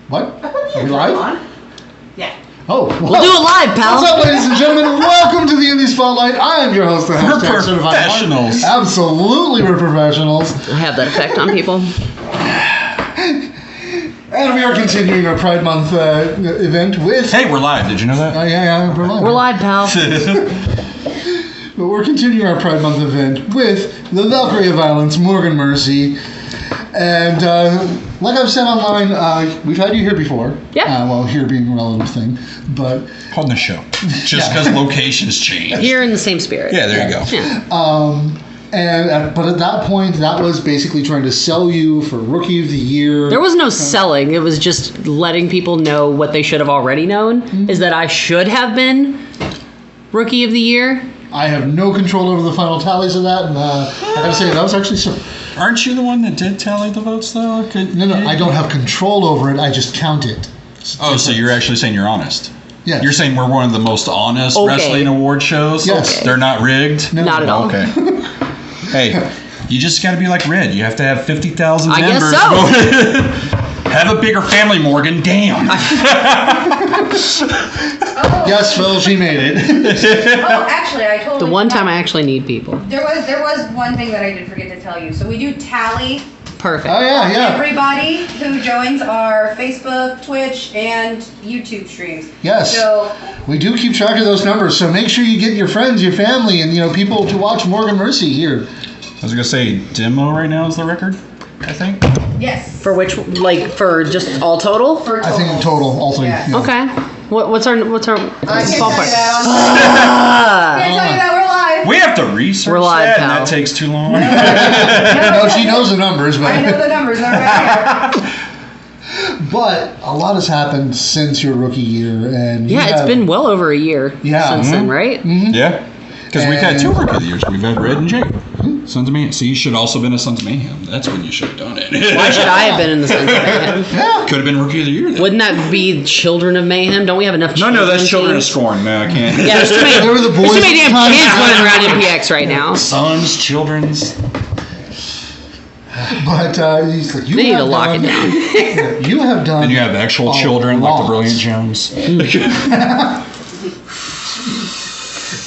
What? Are we live? Yeah. Oh, we'll do it live, pal. What's up, ladies and gentlemen? Welcome to the Indy Spotlight. I am your host, the We're professionals. Absolutely, we're professionals. I have that effect on people. And we are continuing our Pride Month event with... Hey, we're live. Did you know that? Yeah, we're live. We're live, pal. But we're continuing our Pride Month event with the Valkyrie of Violence, Morgan Mercy. And like I've said online, we've had you here before. Yeah. Well, here being a relative thing, but... On the show. Just because locations change. Here in the same spirit. Yeah, there you go. Yeah. But at that point, that was basically trying to sell you for Rookie of the Year. There was no selling. It was just letting people know what they should have already known, is that I should have been Rookie of the Year. I have no control over the final tallies of that, and I gotta say, that was actually so... Aren't you the one that did tally the votes, though? No, I don't have control over it. I just count it. So you're actually saying you're honest? Yeah. You're saying we're one of the most honest wrestling award shows? Yes. Okay. They're not rigged? No. Not at all. Okay. Hey, you just got to be like Red. You have to have 50,000 members. I guess so. Have a bigger family, Morgan. Damn. Yes, Phil, she made it. Oh, actually, I totally The one time forgot. I actually need people. There was one thing that I did forget to tell you. So we do tally Perfect. Oh, yeah. everybody who joins our Facebook, Twitch, and YouTube streams. Yes. So We do keep track of those numbers, so make sure you get your friends, your family, and people to watch Morgan Mercy here. I was going to say, demo right now is the record, I think. yes. For which, for just all total? For I think total, all three. Yeah. Yeah. Okay. What's our I can't tell you ballpark? that. Can't tell you that we're live. We have to research We're live, that, and pal. that takes too long. No, she knows the numbers, but... I know the numbers. They're right here. But a lot has happened since your rookie year, and It's been well over a year since then, right? Yeah, because we've had two Rookie of the Years. We've had Red and Jake. Sons of Mayhem. So you should also been a Sons of Mayhem. That's when you should have done it. Why should I have been in the Sons of Mayhem? Could have been Rookie of the Year then. Wouldn't that be Children of Mayhem? Don't we have enough children? No, that's Children of teams? Scorn. No, I can't. Yeah, there's too many, They were the there's boys too many of damn the kids time. running around MPX right now. Sons, Children's. But he's like, you They need have to lock done, it down. You have done. And you have actual a children like lot. the Brilliant Jones.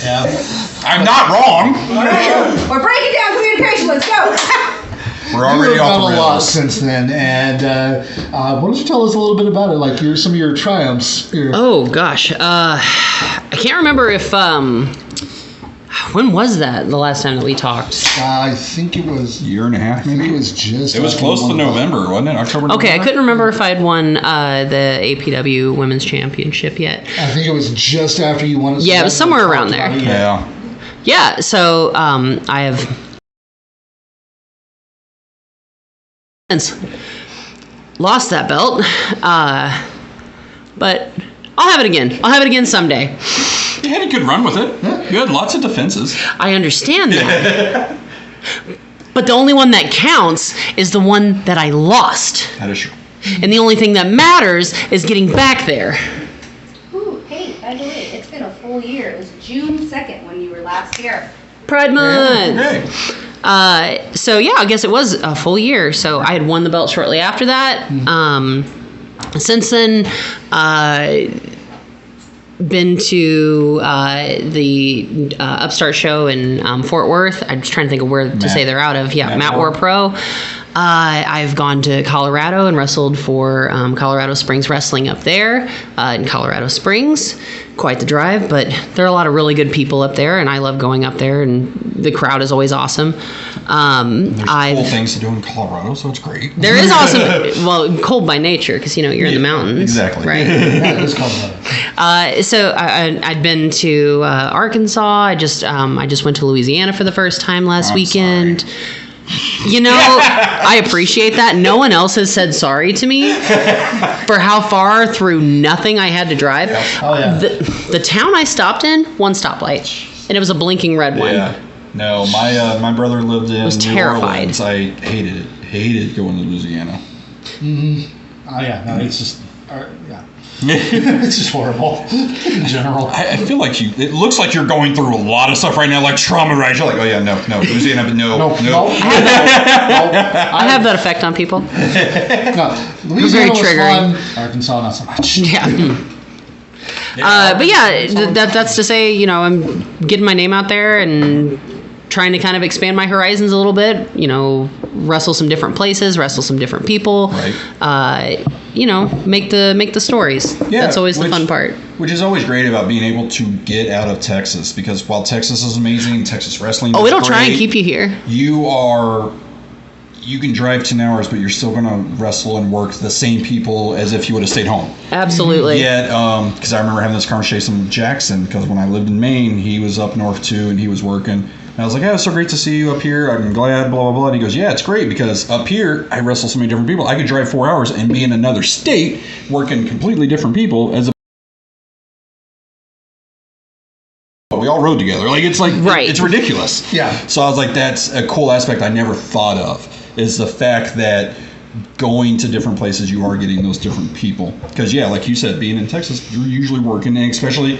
Yeah. I'm not wrong. We're breaking down communication. Let's go. We're You already have off done the a lot rails. since then, and why don't you tell us a little bit about it, like some of your triumphs? Oh gosh, I can't remember if when was that the last time that we talked? I think it was Year and a half, I think maybe? it was just. It was after close to one of November, wasn't it? October, Okay, I November? couldn't remember if I'd won the APW Women's Championship yet. I think it was just after you won it. Yeah, it was somewhere around there. Yeah. Yeah, so I have since lost that belt, but I'll have it again. I'll have it again someday. You had a good run with it. You had lots of defenses. I understand that. But the only one that counts is the one that I lost. That is true. And the only thing that matters is getting back there. Ooh, hey, by the way, it's been a full year. It was June 2nd when you were last here. Pride Month. Okay. So yeah, I guess it was a full year. So I had won the belt shortly after that. Since then, been to the Upstart show in Fort Worth. I'm just trying to think of where to say they're out of. Yeah, Matt War Pro. I've gone to Colorado and wrestled for Colorado Springs Wrestling up there in Colorado Springs. Quite the drive, but there are a lot of really good people up there, and I love going up there, and the crowd is always awesome. There's cool things to do in Colorado, so it's great. There is awesome, well, cold by nature, because, you're in the mountains. Exactly. Right? Yeah, it is Colorado. So I'd been to Arkansas. I just went to Louisiana for the first time last weekend. Sorry. I appreciate that. No one else has said sorry to me for how far through nothing I had to drive. Oh, yeah. The town I stopped in, one stoplight, and it was a blinking red one. Yeah. No, my brother lived in was New terrified. Orleans. I hated it. Hated going to Louisiana. Oh yeah, no, it's just yeah. It's just horrible in general. I feel like it looks like you're going through a lot of stuff right now, like trauma, right? You're like, oh yeah, no, Louisiana, but no. I have that effect on people. No, Louisiana was triggering. fun. Arkansas, not so much. Yeah. But yeah, that's to say, you know, I'm getting my name out there and trying to kind of expand my horizons a little bit. You know, wrestle some different places, wrestle some different people. Right. You know, make the stories. Yeah, that's always the fun part. Which is always great about being able to get out of Texas, because while Texas is amazing, Texas wrestling. Oh, is it'll great, try and keep you here. You can drive 10 hours, but you're still going to wrestle and work the same people as if you would have stayed home. Absolutely. Yet, because I remember having this conversation with Jackson, because when I lived in Maine, he was up north too, and he was working. And I was like, it's so great to see you up here. I'm glad, blah, blah, blah. And he goes, yeah, it's great, because up here, I wrestle so many different people. I could drive 4 hours and be in another state working completely different people as we all rode together. Like, it's like, right. It's ridiculous. Yeah. So I was like, that's a cool aspect I never thought of, is the fact that going to different places, you are getting those different people. Because, yeah, like you said, being in Texas, you're usually working, and especially...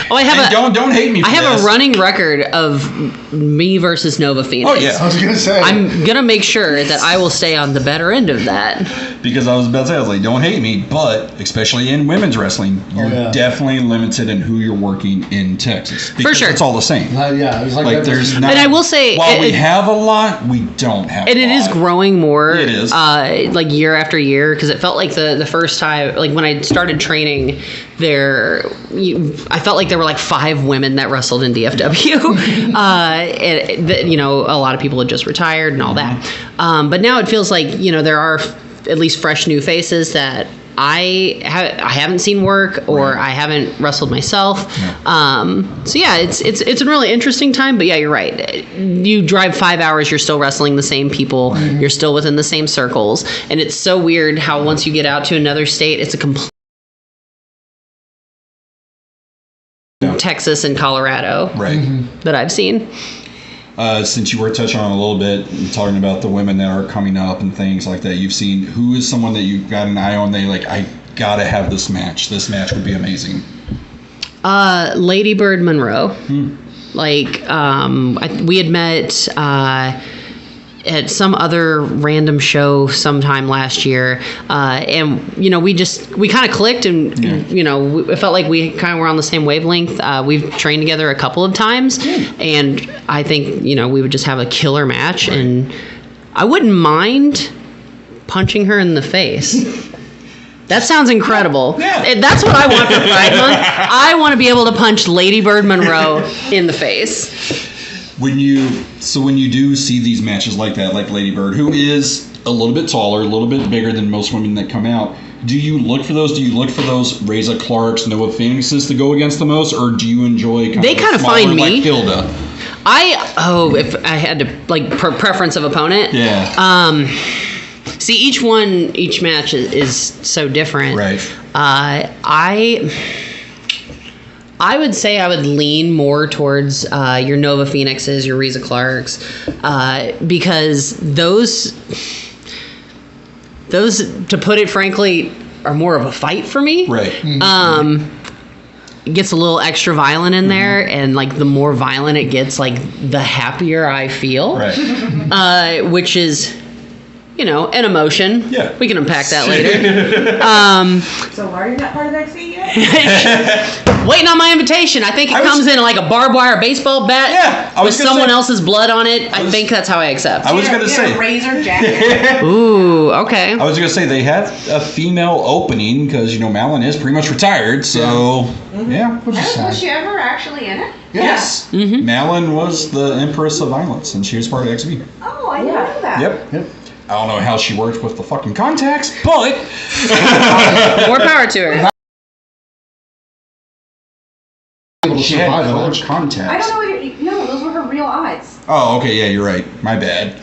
Oh, I have don't hate me for I have this. a running record of me versus Nova Phoenix. Oh, yeah. I was gonna say. I'm gonna make sure that I will stay on the better end of that. Because I was about to say, I was like, don't hate me, but especially in women's wrestling, you're definitely limited in who you're working in Texas. Because For sure. it's all the same. Yeah, it was like there's not. And I will say, while we have a lot, we don't have. And a it is lot. growing more. It is. Like year after year, because it felt like the first time, like when I started training there, I felt like there were like 5 women that wrestled in DFW. You know, a lot of people had just retired and all that. But now it feels like, you know, there are at least fresh new faces that I haven't seen work, or I haven't wrestled myself. So yeah, it's a really interesting time. But yeah, you're right. You drive 5 hours, you're still wrestling the same people. You're still within the same circles, and it's so weird how once you get out to another state, it's a complete Texas and Colorado, right? That I've seen. Since you were touching on a little bit and talking about the women that are coming up and things like that, you've seen, who is someone that you've got an eye on that you're like, I gotta have this match. This match would be amazing. Lady Bird Monroe. Like, we had met at some other random show sometime last year, and you know, we kind of clicked, and you know, it felt like we kind of were on the same wavelength. We've trained together a couple of times, and I think, you know, we would just have a killer match, and I wouldn't mind punching her in the face. That sounds incredible. Yeah. That's what I want for Pride Month. I want to be able to punch Lady Bird Monroe in the face. When you do see these matches like that, like Lady Bird, who is a little bit taller, a little bit bigger than most women that come out, do you look for those? Do you look for those Reza Clarks, Nova Phoenixes to go against the most, or do you enjoy They kind of find me. Like Hilda? If I had to, like, preference of opponent. Yeah. See, each match is so different. Right. I would say I would lean more towards your Nova Phoenixes, your Reza Clarks, because those, to put it frankly, are more of a fight for me. Right. It gets a little extra violent in there, and like the more violent it gets, like the happier I feel. Right. Which is, you know, an emotion. Yeah. We can unpack that later. So why are you not part of XC yet? Waiting on my invitation. I think it comes in like a barbed wire baseball bat with someone else's blood on it. I think that's how I accept. I was going to say. A razor jacket. Ooh, okay. I was going to say, they have a female opening because, you know, Malin is pretty much retired. So, yeah. Was she ever actually in it? Yes. Mm-hmm. Malin was the Empress of Violence, and she was part of XB. Oh, I didn't know that. Yep. I don't know how she worked with the fucking contacts, but More power to her. she had survive colored that. contacts. I don't know what no, those were her real eyes. Oh, okay, yeah, you're right. My bad.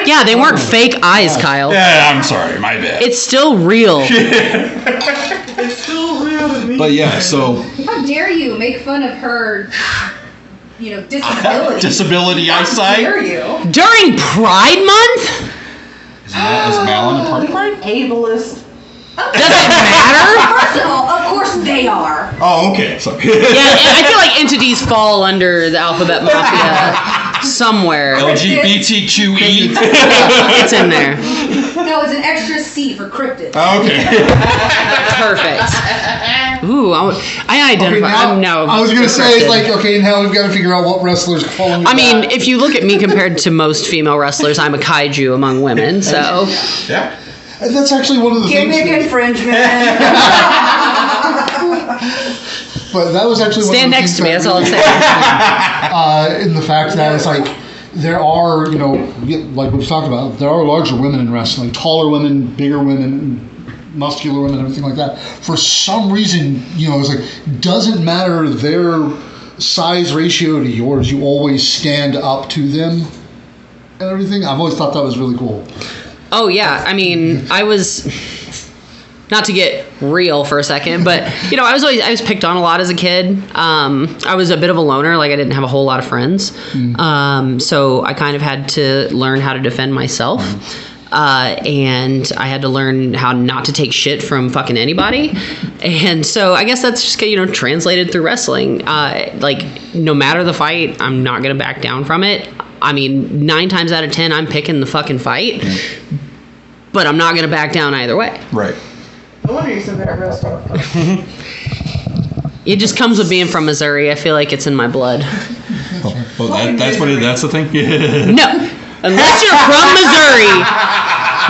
Yeah, they weren't fake eyes, Kyle. Yeah, I'm sorry, my bad. It's still real. It's still real to me. But yeah, so How dare you make fun of her, you know, disability? disability How eyesight. dare you? During Pride Month? Is Malin a party pride? Ableist. Does it matter? First of all, of course they are. Oh, okay. Sorry. Yeah, I feel like entities fall under the alphabet mafia somewhere. LGBTQE. It's in there. No, it's an extra C for cryptid. Oh, okay. Perfect. Ooh, I identify. I'm now. I was gonna say, like, okay, now we've got to figure out what wrestlers fall under. I mean, if you look at me compared to most female wrestlers, I'm a kaiju among women. So. Yeah. And that's actually one of the things. Gimmick infringement. But that was actually Stand one of the next to me. things That's all I'm saying. in the fact that it's like there are, like we've talked about, there are larger women in wrestling, taller women, bigger women, muscular women, everything like that. For some reason, it's like doesn't matter their size ratio to yours. You always stand up to them and everything. I've always thought that was really cool. Oh yeah, I mean, I was. Not to get real for a second, but I was picked on a lot as a kid. I was a bit of a loner, like I didn't have a whole lot of friends. So I kind of had to learn how to defend myself. And I had to learn how not to take shit from fucking anybody. And so I guess that's just, translated through wrestling. Like no matter the fight, I'm not going to back down from it. I mean, 9 times out of 10, I'm picking the fucking fight, but I'm not going to back down either way. Right. No wonder you're so good at wrestling. It just comes with being from Missouri. I feel like it's in my blood. That's the thing? No. Unless you're from Missouri,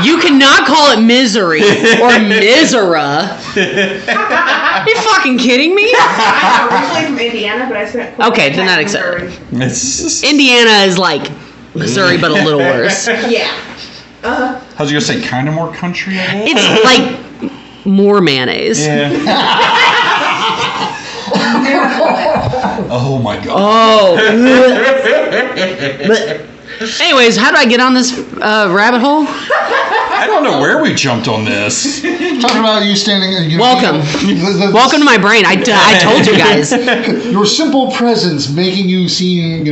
you cannot call it misery or misera. Are you fucking kidding me? I'm originally from Indiana, but I spent Okay, then that accepted. It's Indiana is like Missouri, but a little worse. Yeah. I was going to say kind of more country, I guess. It's like more mayonnaise. Yeah. Oh my god. Oh. But anyways, how do I get on this rabbit hole? I don't know where we jumped on this. Talking about you standing. Welcome. Welcome to my brain. I told you guys. Your simple presence making you seem,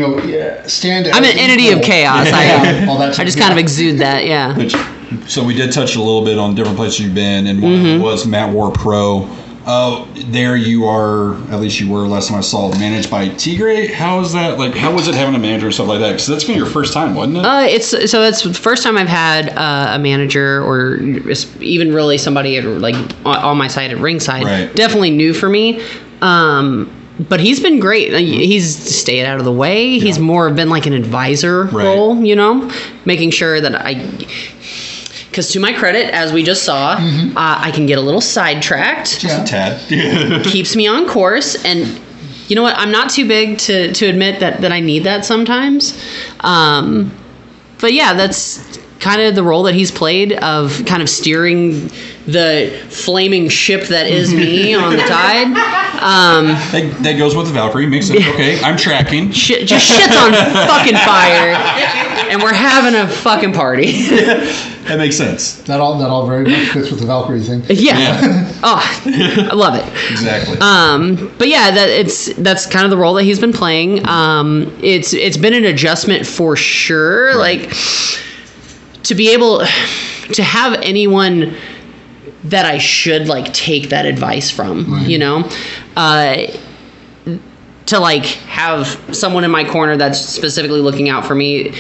stand. I'm an entity of chaos. I just kind of exude that, yeah. So we did touch a little bit on different places you've been, and one was Matt War Pro. There you are, at least you were last time I saw, managed by Tigre. How is that? Like, how was it having a manager and stuff like that? Because that's been your first time, wasn't it? It's the first time I've had a manager or even really somebody on my side at ringside. Right. Definitely new for me. But he's been great. He's stayed out of the way. Yeah. He's more been like an advisor role, making sure that because to my credit, as we just saw, I can get a little sidetracked. Just a tad. Keeps me on course. And you know what? I'm not too big to admit that I need that sometimes. But yeah, that's kind of the role that he's played of kind of steering the flaming ship that is me on the tide. That goes with the Valkyrie. Makes sense. Okay, I'm tracking. Shit's on fucking fire, and we're having a fucking party. That makes sense. That all very much fits with the Valkyrie thing. Yeah. Oh, I love it. Exactly. But yeah, that's kind of the role that he's been playing. It's been an adjustment for sure. Right. Like to be able to have anyone that I should take that advice from, to have someone in my corner that's specifically looking out for me.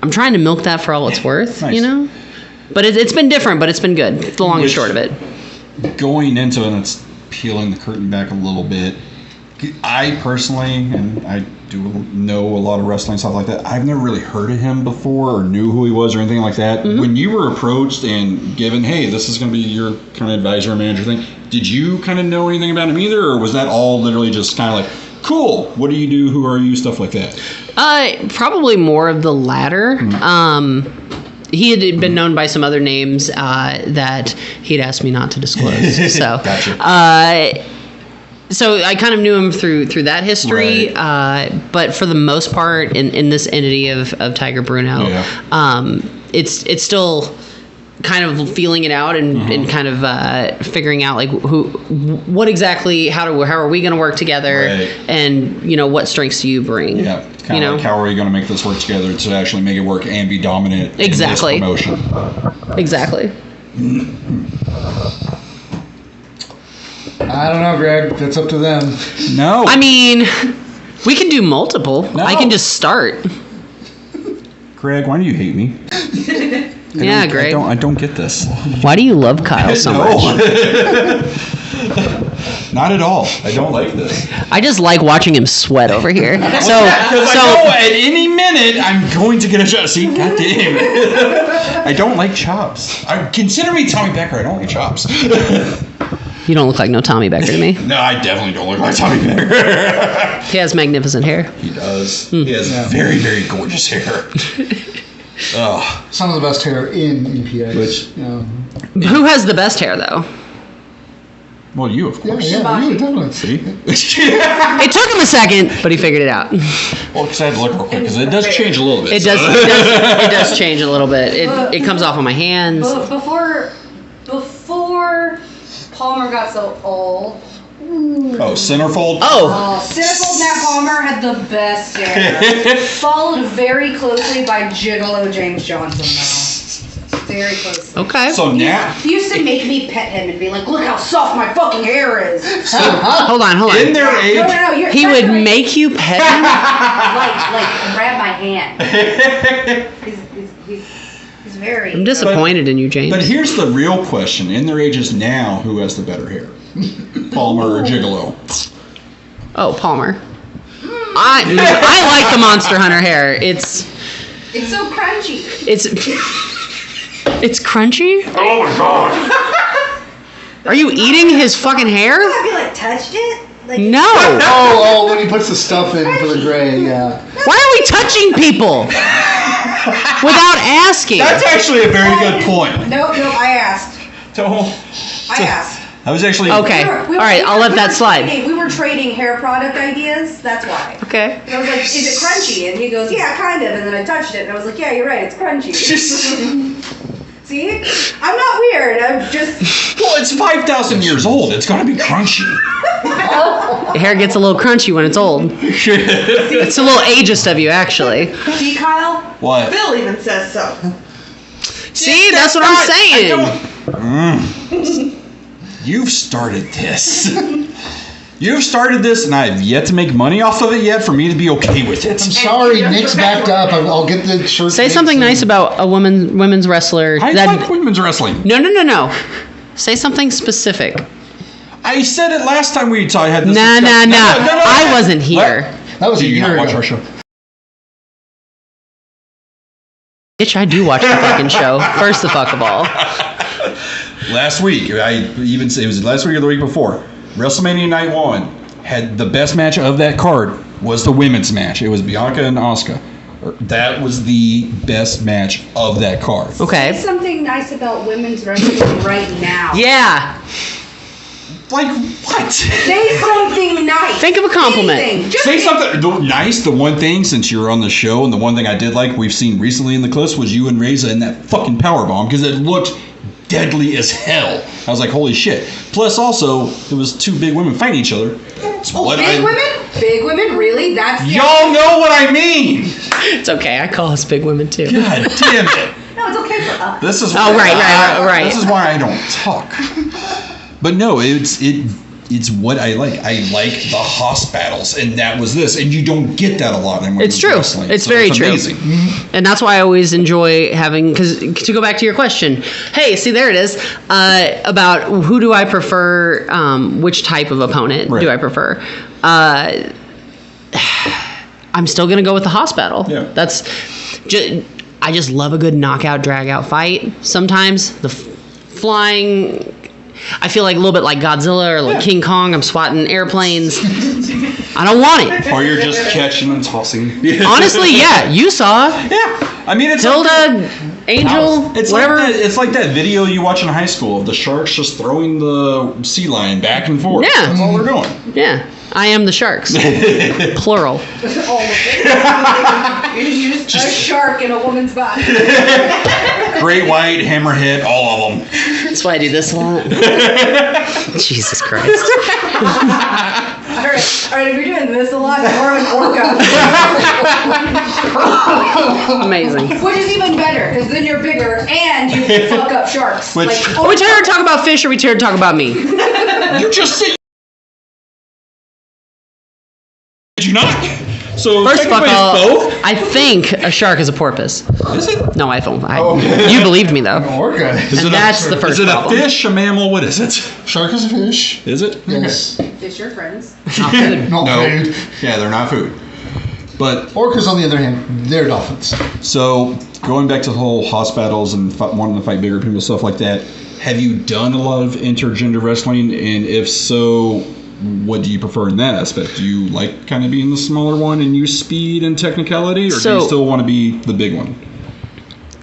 I'm trying to milk that for all it's worth, nice. But it's been different, but it's been good. It's the long and short of it. Going into it, and it's peeling the curtain back a little bit. I personally, and I do know a lot of wrestling stuff like that, I've never really heard of him before or knew who he was or anything like that. When you were approached and given, hey, this is going to be your kind of advisor or manager thing, did you kind of know anything about him either, or was that all literally just kind of like, cool, what do you do, who are you, stuff like that? Probably more of the latter. He had been known by some other names that he'd asked me not to disclose. So, gotcha. So I kind of knew him through that history, right. But for the most part, in this entity of Tiger Bruno, it's still kind of feeling it out and kind of figuring out like what exactly how are we going to work together, Right. and what strengths do you bring? Yeah, kind of like how are we going to make this work together to actually make it work and be dominant Exactly. in this promotion? Exactly. I don't know, Greg. That's up to them. No. I mean, we can do multiple. No. I can just start. Greg, why do you hate me? Yeah, Greg. I don't get this. Why do you love Kyle so much? Not at all. I don't like this. I just like watching him sweat over here. Because I know at any minute I'm going to get a job. See, God damn it. I don't like chops. Consider me Tommy Becker. I don't like chops. You don't look like no Tommy Becker to me. No, I definitely don't look like Tommy Becker. He has magnificent hair. He does. He has very, very gorgeous hair. Oh, Some of the best hair in EPA. Who has the best hair, though? well, you, of course. Yeah, you definitely. See? It took him a second, but he figured it out. Well, because I had to look real quick, because it does change a little bit. It does. It does change a little bit. It comes off on my hands. But before Palmer got so old. Oh, centerfold? Oh, Centerfold Matt Palmer had the best hair. Followed very closely by Gigolo James Johnson, though. Very close. okay. So now, He used to make me pet him and be like, look how soft my fucking hair is. Hold on. in their age, No, He would make you pet him? like grab my hand. He's very. I'm disappointed in you, James. but here's the real question. In their ages now, who has the better hair? Palmer or Gigolo? Oh, Palmer. I like the Monster Hunter hair. It's so crunchy. It's crunchy? Oh my god. Are you eating his fucking hair? Have you touched it? Like, No. Oh, when he puts the stuff in for the gray, yeah. Why are we touching people without asking? That's actually a very good point. No, I asked. Don't. I asked. I was actually Okay. All right, I'll let that slide. We were trading hair product ideas. That's why. Okay. And I was like, "Is it crunchy?" And he goes, "Yeah, kind of." And then I touched it, and I was like, "Yeah, you're right. It's crunchy." See, I'm not weird. I'm just. Well, it's 5,000 years old. It's gonna be crunchy. The hair gets a little crunchy when it's old. It's a little ageist of you, actually. See, Kyle. What? Bill even says so. See, that's what I'm saying. You've started this. You've started this, and I have yet to make money off of it yet for me to be okay with it. I'm sorry, Nick's backed up. I'll get the shirt. Say something nice about a women's wrestler. I like women's wrestling. No. Say something specific. I said it last time we had this. No. discussion. No. I wasn't here. That was Do a you year not ago. watch our show? Bitch, I do watch the fucking show. First the fuck of all. Last week, it was last week or the week before. WrestleMania Night 1 had the best match of that card was the women's match. It was Bianca and Asuka. That was the best match of that card. Say Okay. something nice about women's wrestling right now. Yeah. Like what? Say something nice. Think of a compliment. Anything. Just Say something nice. The one thing, since you're on the show, and the one thing I did like we've seen recently in the clips was you and Reza in that fucking powerbomb because it looked deadly as hell. I was like, holy shit. Plus, also, it was two big women fighting each other. That's Oh, big women? Big women? Really? That's the Y'all know what I mean. It's okay. I call us big women too. God damn it. No, it's okay for us. This is Oh, right. This is why I don't talk. But no, it's what I like. I like the house battles, and that was this. And you don't get that a lot in women's It's true. wrestling. It's So very true. amazing. And that's why I always enjoy having, because to go back to your question, hey, see, there it is, about who do I prefer, which type of opponent Right. do I prefer? I'm still going to go with the hospital. Yeah. That's I just love a good knockout, drag out fight. Sometimes the flying, I feel like a little bit like Godzilla or like King Kong. I'm swatting airplanes. I don't want it. Or you're just catching and tossing. Honestly, yeah, you saw Yeah. I mean, it's Tilda, Angel, It's whatever. like that. It's like that video you watch in high school of the sharks just throwing the sea lion back and forth. Yeah. That's all they're doing. Yeah, I am the sharks. Plural. All of it. You're just a shark in a woman's body. Great white, hammerhead, all of them. That's why I do this a lot. Jesus Christ. All right. If you're doing this a lot, you're an orca. Amazing. Which is even better, because then you're bigger and you can fuck up sharks. Which- Are we here to talk about fish or are we here to talk about me? You just said. Did you not? So First of all, technically it's both. I think a shark is a porpoise. Is it? No, I don't. Oh. You believed me though. Orca. And that's the first Is it problem. a fish, a mammal? What is it? Shark is a fish. Is it? Yes. Fish your friends. Not food. Not No. food. Yeah, they're not food. But Orcas, on the other hand, they're dolphins. so going back to the whole hospitals and wanting to fight bigger people, stuff like that. Have you done a lot of intergender wrestling? And if so, what do you prefer in that aspect? Do you like kind of being the smaller one and use speed and technicality, or do So- you still want to be the big one?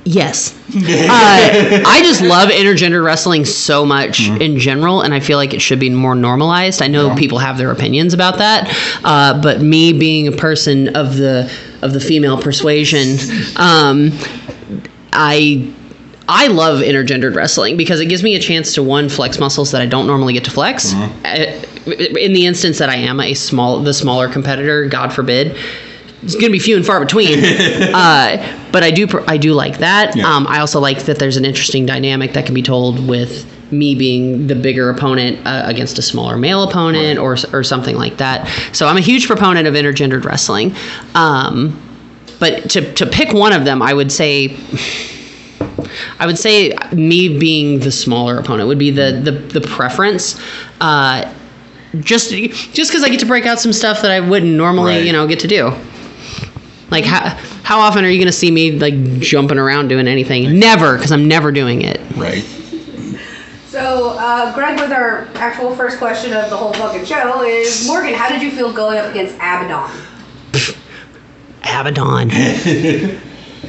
Yes. I just love intergender wrestling so much in general, and I feel like it should be more normalized. I know people have their opinions about that, but me being a person of the female persuasion, I love intergendered wrestling because it gives me a chance to flex muscles that I don't normally get to flex. In the instance that I am the smaller competitor, God forbid. It's going to be few and far between, but I do like that. Yeah. I also like that there's an interesting dynamic that can be told with me being the bigger opponent against a smaller male opponent, or something like that. So I'm a huge proponent of intergendered wrestling. But to pick one of them, I would say me being the smaller opponent would be the preference. Just because I get to break out some stuff that I wouldn't normally, Right. get to do. Like how often are you going to see me like jumping around doing anything? Never, because I'm never doing it. Right. So, Greg, with our actual first question of the whole fucking show is, Morgan, how did you feel going up against Abaddon? Abaddon.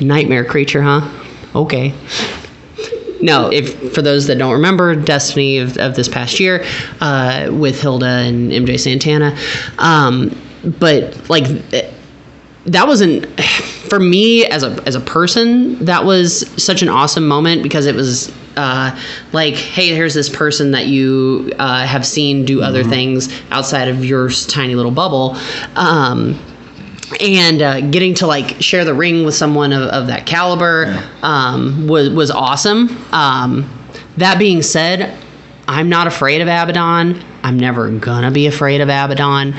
Nightmare creature, huh? Okay. No, for those that don't remember, Destiny of this past year with Hilda and MJ Santana. But like that wasn't, for me as a person, that was such an awesome moment because it was like, hey, here's this person that you have seen do other things outside of your tiny little bubble. And getting to like share the ring with someone of that caliber was awesome. That being said, I'm not afraid of Abaddon. I'm never gonna be afraid of Abaddon.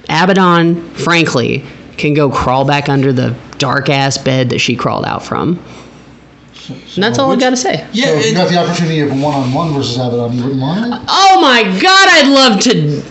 Abaddon, frankly, can go crawl back under the dark ass bed that she crawled out from. And that's all I gotta say. Yeah. So if you got the opportunity of a one-on-one versus Abaddon, you wouldn't mind it? Oh my God, I'd love to.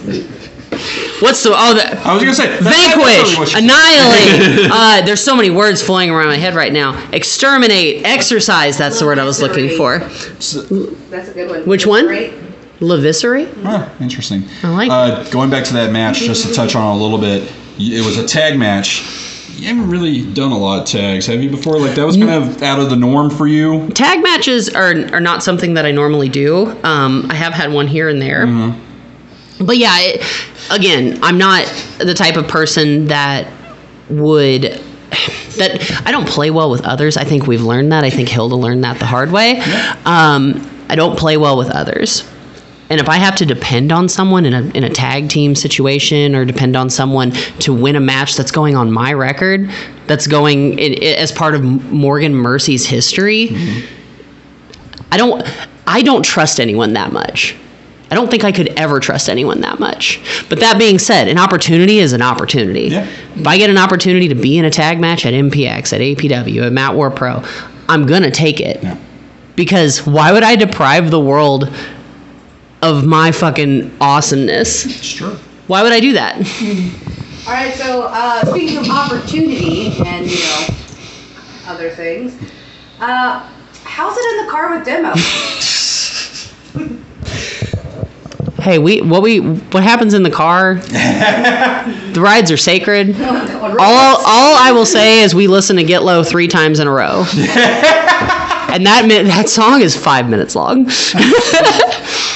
What's the I was gonna say vanquish, annihilate. There's so many words flowing around my head right now. Exterminate, exercise. That's the word I was looking for. That's a good one. Which one? Great. Leviscerate. Huh, interesting. I like going back to that match, just to touch on it a little bit. It was a tag match. You haven't really done a lot of tags, have you, before? Like, that was kind of out of the norm for you? Tag matches are not something that I normally do. I have had one here and there. But yeah, again, I'm not the type of person that I don't play well with others. I think we've learned that. I think Hilda learned that the hard way. I don't play well with others. And if I have to depend on someone in a tag team situation, or depend on someone to win a match that's going on my record, that's going as part of Morgan Mercy's history, I don't trust anyone that much. I don't think I could ever trust anyone that much. But that being said, an opportunity is an opportunity. Yeah. If I get an opportunity to be in a tag match at MPX, at APW, at Mat War Pro, I'm going to take it. Yeah. Because why would I deprive the world of my fucking awesomeness? Sure. Why would I do that? All right, so speaking of opportunity and, other things, how's it in the car with Demo? Hey, what happens in the car? The rides are sacred. All I will say is we listen to Get Low 3 times in a row. And that song is 5 minutes long.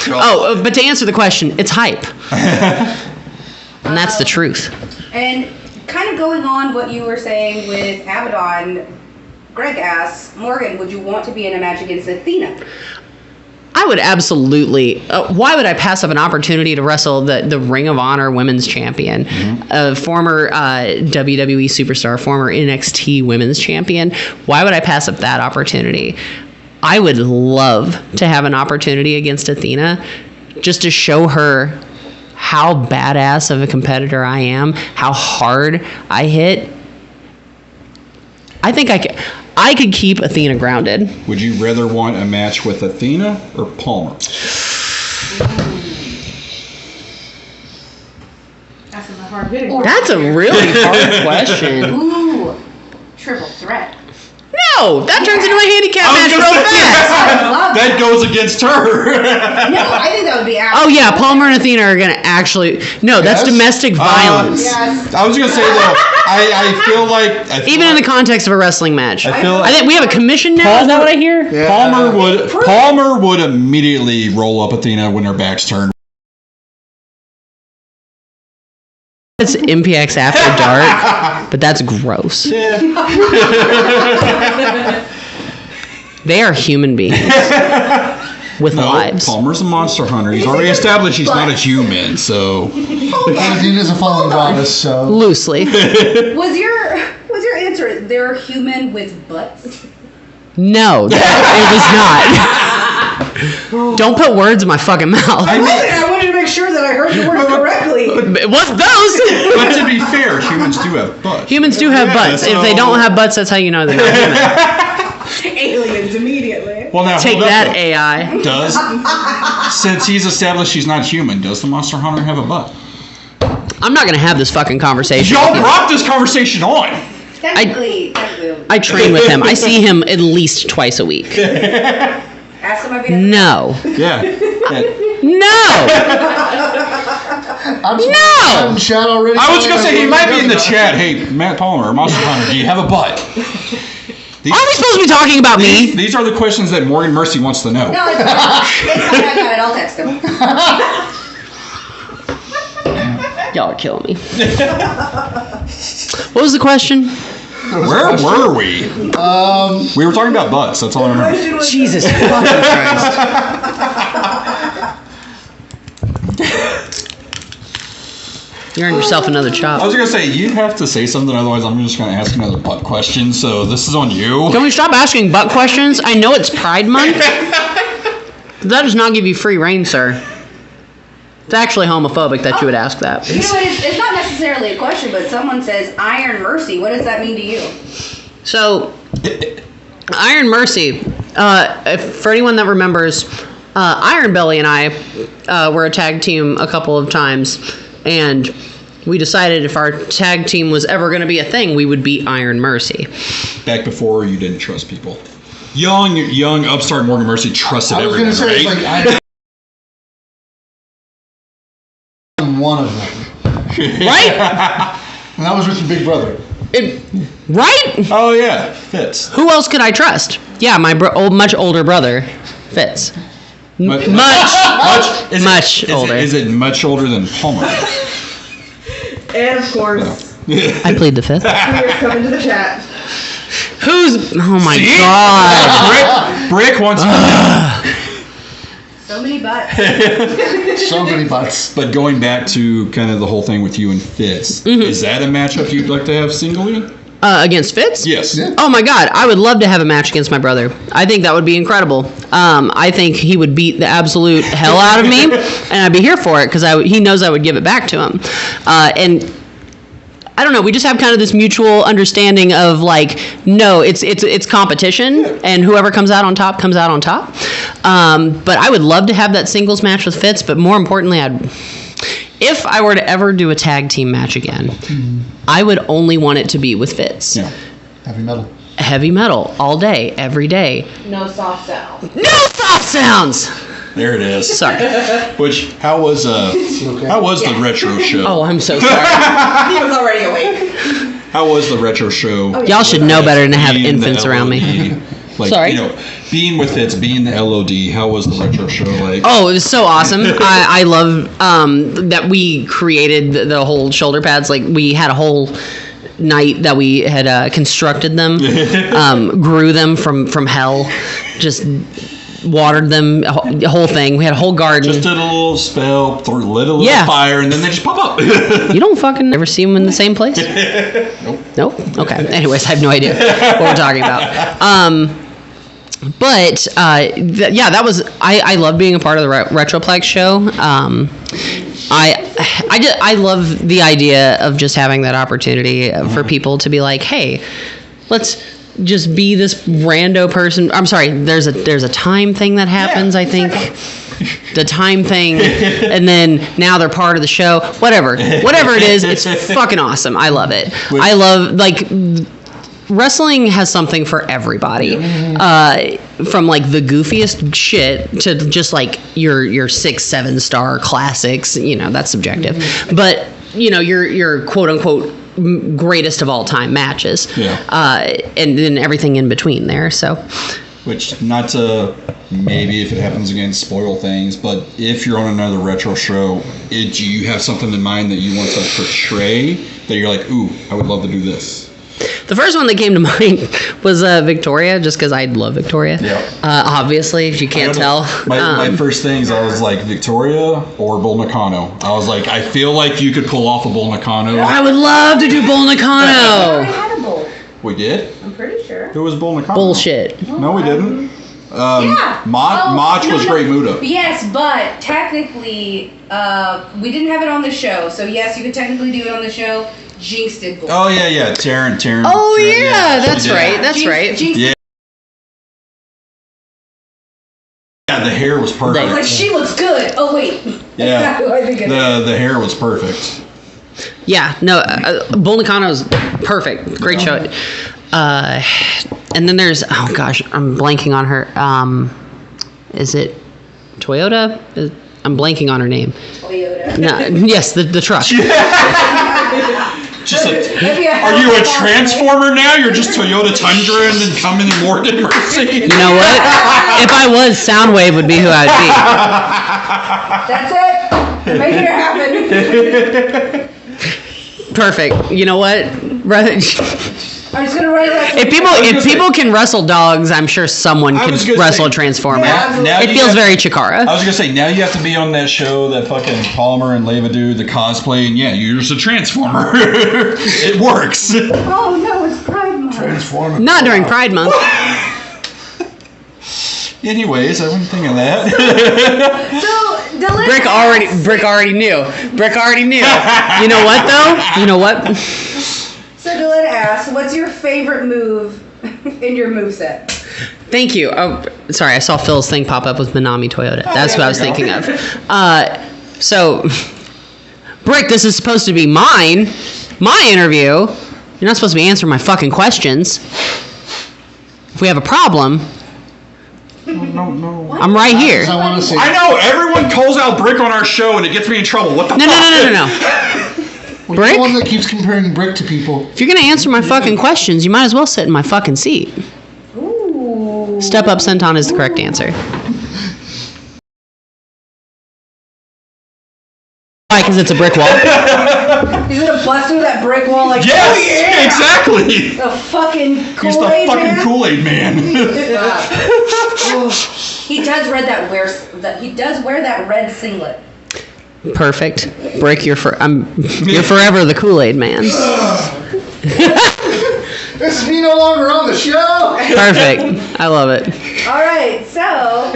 But to answer the question, it's hype. And that's the truth. And kind of going on what you were saying with Abaddon, Greg asks, Morgan, would you want to be in a match against Athena? I would absolutely. Why would I pass up an opportunity to wrestle the Ring of Honor Women's Champion, a former WWE superstar, former NXT Women's Champion? Why would I pass up that opportunity? I would love to have an opportunity against Athena, just to show her how badass of a competitor I am, how hard I hit. I think I could keep Athena grounded. Would you rather want a match with Athena or Palmer? That's a hard hitting. That's a really hard question. Ooh, triple threat. No, that turns into a handicap match real fast. I love That goes against her. No, I think that would be Oh yeah, Palmer and Athena are gonna actually. No, that's Yes? domestic violence. Yes. I was gonna say though, I feel like Even in the context of a wrestling match. I feel I think we have a commission now. Is that what I hear? Palmer would immediately roll up Athena when her back's turned. It's MPX After Dark, but that's gross. They are human beings with lives. Palmer's a monster hunter. He's already established he's not a human, so. And Athena's a fallen goddess, so. Loosely. Was your answer, they're human with butts? No, it was not. Don't put words in my fucking mouth. I wanted to make sure that I heard the word correctly. What's those? But to be fair, humans do have butts. Humans do have butts. If they don't have butts, that's how you know they're not human. Aliens immediately. Well, now Take hold up, that, though. AI. Since he's established he's not human, does the monster hunter have a butt? I'm not going to have this fucking conversation. Y'all brought this conversation on. Technically. I train with him. I see him at least twice a week. Ask him if he has No. Yeah. No. I'm in chat already. I was gonna say he might be in the chat. Hey, Matt Palmer, Monster Hunter, do you have a butt? These, Are we supposed to be talking about me? these are the questions that Morgan Mercy wants to know. No, it's fine. It's fine. I got it. I'll text him. Y'all are killing me. What was the question? Where were we? We were talking about butts. That's all I remember. Jesus fucking Christ. You earned yourself another I chop. was gonna say you have to say something, otherwise I'm just gonna ask another butt question. So this is on you. Can we stop asking butt questions? I know it's Pride Month. That does not give you free reign, sir. It's actually homophobic that you would ask that. You know what? It's not necessarily a question, but someone says Iron Mercy. What does that mean to you? So, Iron Mercy, for anyone that remembers, Iron Belly and I were a tag team a couple of times, and we decided if our tag team was ever going to be a thing, we would be Iron Mercy. Back before you didn't trust people. Young upstart Morgan Mercy trusted I was everyone, gonna say, right? it's like, I'm one of them. Right? And that was with your big brother. Right? Oh yeah, Fitz. Who else could I trust? Yeah, my much older brother, Fitz. Much Older. Is it much older than Palmer? And of course, I plead the fifth. Peter's coming to the chat. Who's? Oh my See? god! Brick wants. So many butts. So many butts. But going back to kind of the whole thing with you and Fitz, is that a matchup you'd like to have singly? Against Fitz? Yes. Yeah. Oh my god, I would love to have a match against my brother. I think that would be incredible. I think he would beat the absolute hell out of me, and I'd be here for it because he knows I would give it back to him. And I don't know. We just have kind of this mutual understanding of like, no, it's competition, and whoever comes out on top comes out on top. But I would love to have that singles match with Fitz. But more importantly, if I were to ever do a tag team match again, I would only want it to be with Fitz. Yeah. Heavy metal. Heavy metal all day, every day. No soft sound. No soft sounds. There it is. Sorry. Which how was the retro show? Oh, I'm so sorry. He was already awake. How was the retro show? Y'all should know better than to have Being infants the around me. LOD, like, Sorry? you know, being with Fitz, being the LOD, how was the retro show like? Oh, it was so awesome. I love that we created the whole shoulder pads. Like, we had a whole night that we had constructed them, grew them from hell, just watered them, the whole thing. We had a whole garden. Just did a little spell, lit a little fire, and then they just pop up. You don't fucking ever see them in the same place? Nope. Okay. Anyways, I have no idea what we're talking about. But that was I love being a part of the Retroplex show. I love the idea of just having that opportunity for people to be like, hey, let's just be this rando person. I'm sorry, there's a time thing that happens, I think. The time thing, and then now they're part of the show. Whatever it is, it's fucking awesome. I love it. I love, like, wrestling has something for everybody. From like the goofiest shit to just like your 6-7 star classics. You know, that's subjective. But you know, your quote unquote greatest of all time matches. And then everything in between there. So, which, not to maybe if it happens again spoil things, but if you're on another retro show, do you have something in mind that you want to portray that you're like, ooh, I would love to do this? The first one that came to mind was Victoria, just because I love Victoria. Obviously, if you can't tell. My first things, I was like, Victoria or Bull Nakano. I was like, I feel like you could pull off a Bull Nakano. I would love to do Bull Nakano. We had a bull. We did? I'm pretty sure. Who was Bull Nakano? Bullshit. No, we didn't. Mach was Great Muta. Yes, but technically, we didn't have it on the show. So yes, you could technically do it on the show. Jinx did bull. Oh yeah. Taryn. Oh Taryn, yeah, that's right. That's Jinx, right. Jinx Yeah. Yeah, the hair was perfect. like, she looks good. Oh wait. Yeah. That's not who I think it is. The hair was perfect. Yeah, no, Bull Nakano's perfect. Great show. And then there's, oh gosh, I'm blanking on her. Is it Toyota? I'm blanking on her name. Toyota. No, yes, the truck. Just are you a transformer now? You're just Toyota Tundra and then come in Morgan Mercy? You know what? If I was, Soundwave would be who I'd That's it. Making it happen. be. Perfect. You know what? I'm just gonna write it like If people can wrestle dogs, I'm sure someone can wrestle a transformer. Yeah, it feels very Chikara. I was gonna say, now you have to be on that show that fucking Palmer and Leva do, the cosplay, and yeah, you're just a transformer. It works. Oh no, it's Pride Month. Transformer. Not during Pride Month. Anyways, I wasn't thinking of that. So Dylan Brick already knew. Brick already knew. You know what though? You know what? So Dylan asks, what's your favorite move in your moveset? Thank you. Oh, sorry, I saw Phil's thing pop up with Minami Toyota. That's what I was thinking of. So, Brick, this is supposed to be my interview. You're not supposed to be answering my fucking questions. If we have a problem, No. I'm right here. I want to say. I know, everyone calls out Brick on our show and it gets me in trouble. What the fuck? No. Well, Brick? you're the one that keeps comparing Brick to people. If you're gonna answer my fucking questions, you might as well sit in my fucking seat. Ooh. Step up senton is the correct answer. Why? Because it's a brick wall. He's gonna bust through that brick wall like, Yes, oh yeah! exactly. The fucking Kool-Aid He's the fucking man. Kool-Aid man. He does wear that red singlet. Perfect. Brick, you're forever the Kool-Aid man. This is me no longer on the show. Perfect. I love it. All right, so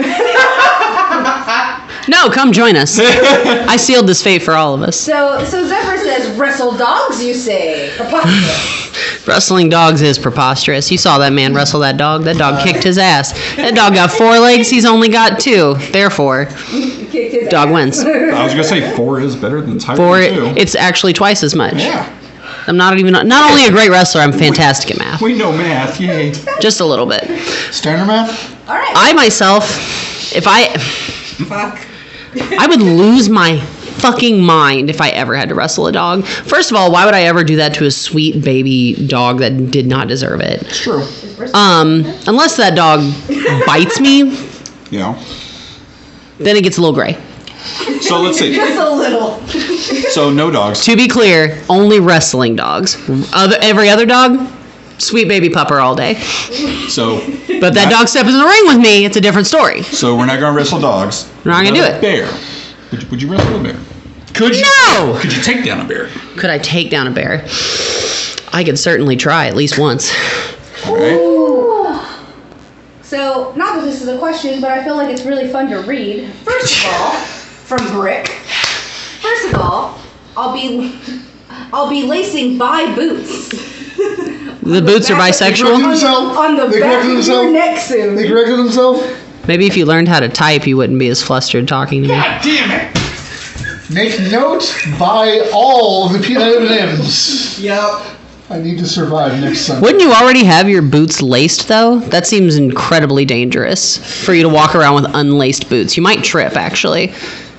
No, come join us. I sealed this fate for all of us. so Zephyr says, wrestle dogs, you say? Preposterous. Wrestling dogs is preposterous. You saw that man wrestle that dog. That dog kicked his ass. That dog got 4 legs. He's only got 2. Therefore, Kicked his dog ass. wins. I was gonna say 4 is better than Tiger 4, 2. it's actually twice as much. Yeah, I'm not only a great wrestler, I'm fantastic at math. we know math. Yay. Just a little bit. Standard math? All right. I myself, Fuck. I would lose my fucking mind if I ever had to wrestle a dog. First of all, why would I ever do that to a sweet baby dog that did not deserve it? It's true. Unless that dog bites me, You know. then it gets a little gray. So let's see. Just a little. So no dogs. To be clear, only wrestling dogs. Every other dog, sweet baby pupper all day. So. But that dog steps in the ring with me, it's a different story. So we're not going to wrestle dogs. We're not gonna do it. Bear. Would you wrestle a bear? Could you? No! Could you take down a bear? Could I take down a bear? I could certainly try at least once. All right. So, not that this is a question, but I feel like it's really fun to read. First of all, from Brick. First of all, I'll be lacing by boots. The boots are They corrected bisexual? themselves. On the They back corrected of your themselves. neck soon. They corrected themselves. Maybe if you learned how to type, you wouldn't be as flustered talking to me. God damn it! Make note, buy all the peanut M&Ms. Yep. I need to survive next Sunday. Wouldn't you already have your boots laced, though? That seems incredibly dangerous for you to walk around with unlaced boots. You might trip, actually.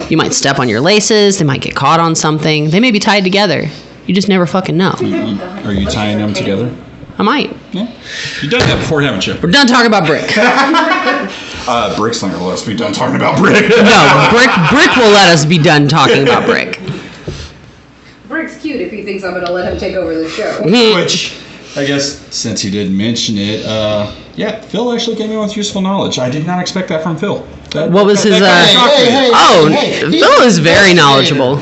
You might step on your laces. They might get caught on something. They may be tied together. You just never fucking know. Are you tying them together? I might. Yeah. You've done that before, haven't you? We're done talking about Brick. Brick's not going to let us be done talking about Brick. No, Brick will let us be done talking about Brick. Brick's cute if he thinks I'm gonna let him take over the show. Which, I guess, since he didn't mention it, yeah, Phil actually came in with useful knowledge. I did not expect that from Phil. What was his, Phil is very knowledgeable.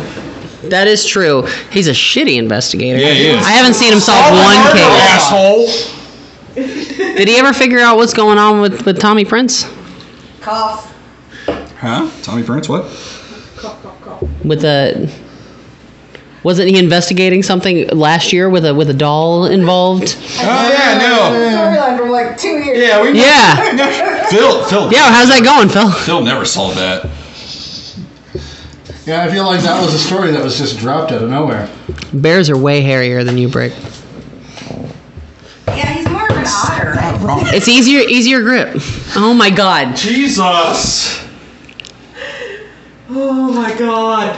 That is true. He's a shitty investigator. Yeah, he is. I haven't seen him solve one case. Asshole. Did he ever figure out what's going on with Tommy Prince? Cough. Huh? Tommy Prince, what? Cough, cough, cough. With the... Wasn't he investigating something last year with a doll involved? Oh, yeah, no. Storyline from like 2 years. Yeah, we. Yeah. Phil. Yeah, how's that going, Phil? Phil never solved that. Yeah, I feel like that was a story that was just dropped out of nowhere. Bears are way hairier than you, Brick. Yeah, he's more of an otter. Wrong. It's easier grip. Oh my God. Jesus. Oh my god.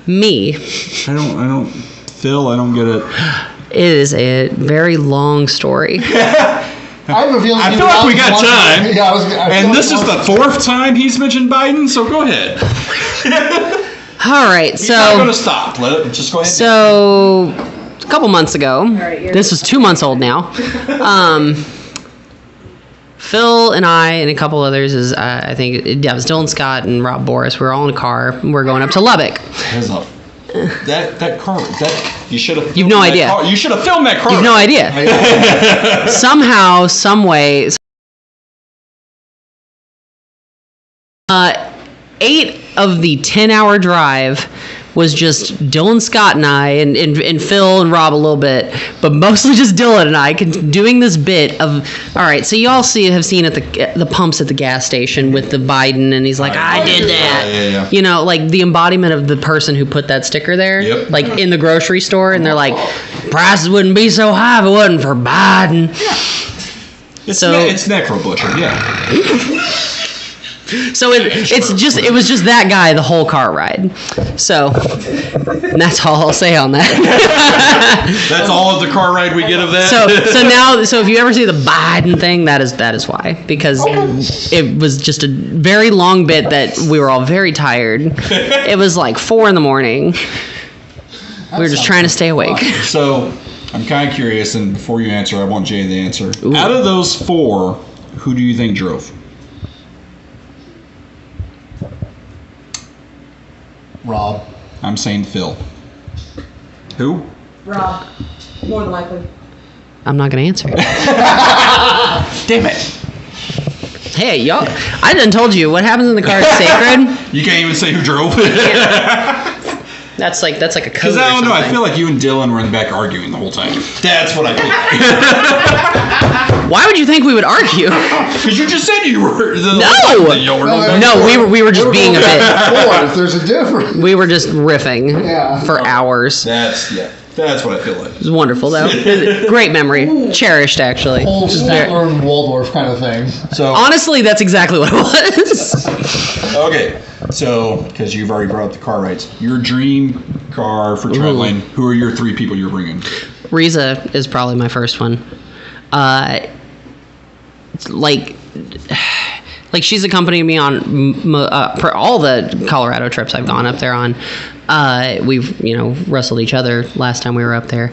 Me. Phil, I don't get it. It is a very long story. I have a feeling. I feel like we got time. Yeah, And this is the fourth time he's mentioned Biden, so go ahead. All right, He's not going to so stop. Just go ahead. a couple months ago, right, this was 2 months old now. Phil and I and a couple others is I think it was Dylan Scott and Rob Boris. We were all in a car. We're going up to Lubbock. That car. You should have. You've no idea. You should have filmed that car. You've no idea. Somehow, some way. 8 of the 10-hour drive was just Dylan Scott and I and Phil and Rob a little bit, but mostly just Dylan and I doing this bit of, all right, so you all have seen at the pumps at the gas station with the Biden, and he's like, I did that. Yeah. You know, like the embodiment of the person who put that sticker there, Yep. like in the grocery store, and they're like, prices wouldn't be so high if it wasn't for Biden. It's So- it's Necro Butcher, yeah. So it was just that guy the whole car ride. So that's all I'll say on that. That's all of the car ride we get of that. So if you ever see the Biden thing, that is why, because it was just a very long bit that we were all very tired. It was like 4 a.m. We were just trying to stay awake. So I'm kind of curious, and before you answer, I want Jay to answer. Out of those 4, who do you think drove? Rob. I'm saying Phil. Who? Rob. More than likely. I'm not gonna answer. Damn it! Hey, y'all! I done told you what happens in the car is sacred. You can't even say who drove. That's like a code. Because I don't know. I feel like you and Dylan were in the back arguing the whole time. That's what I think. Why would you think we would argue? Because you just said you were. No, we were just being a bit. If there's a difference. We were just riffing for hours. That's what I feel like. It was wonderful, though. Great memory. Cherished, actually. Whole Statler and Waldorf kind of thing. So Honestly, that's exactly what it was. okay, so because you've already brought up the car rides, your dream car for traveling. Who are your 3 people you're bringing? Riza is probably my first one. Like, Like, she's accompanied me on for all the Colorado trips I've gone up there on. We've, wrestled each other last time we were up there.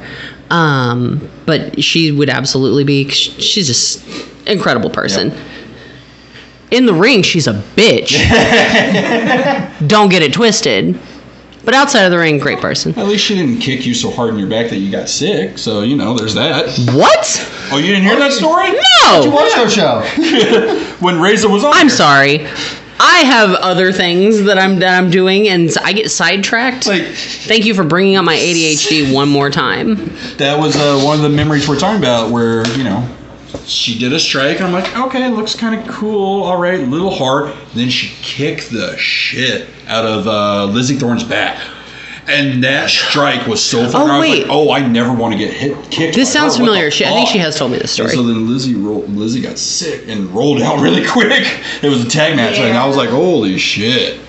But she would absolutely be, she's just incredible person. Yep. In the ring, she's a bitch. Don't get it twisted. But outside of the ring, great person. At least she didn't kick you so hard in your back that you got sick. So, there's that. What? Oh, you didn't hear that story? No! Did you watch our show? When Reza was on I'm there. sorry. I have other things that I'm doing, and I get sidetracked. Thank you for bringing up my ADHD one more time. That was one of the memories we're talking about where, she did a strike, and I'm like, okay, looks kind of cool, all right, a little hard. Then she kicked the shit out of Lizzie Thorne's back. And that strike was so fun. Oh, wait. I was like, I never want to get kicked. This sounds familiar. I think she has told me this story. And so then Lizzie got sick and rolled out really quick. It was a tag match, and I was like, holy shit.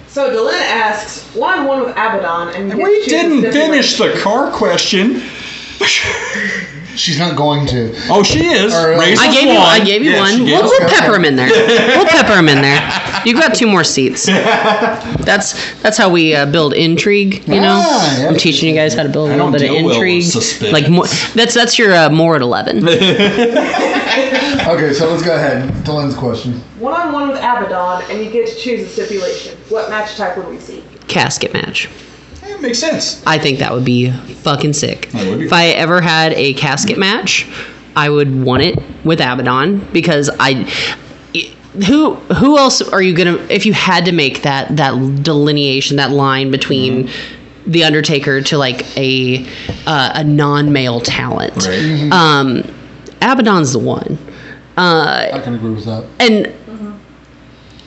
So Dylan asks, one-on-one with Abaddon, and we didn't finish the car question. She's not going to. Oh, she is. I gave you one. We'll pepper him in there. We'll pepper him in there. You've got 2 more seats. That's how we build intrigue. Yeah. I'm teaching you guys how to build a little bit of intrigue. That's your more at 11. Okay, so let's go ahead. Dylan's question. One-on-one with Abaddon, and you get to choose a stipulation. What match type would we see? Casket match. It makes sense. I think that would be fucking sick. That would be if I ever had a casket match, I would want it with Abaddon because who else are you gonna, if you had to make that delineation, that line between the Undertaker to like a non-male talent, right. Abaddon's the one. I can agree with that. And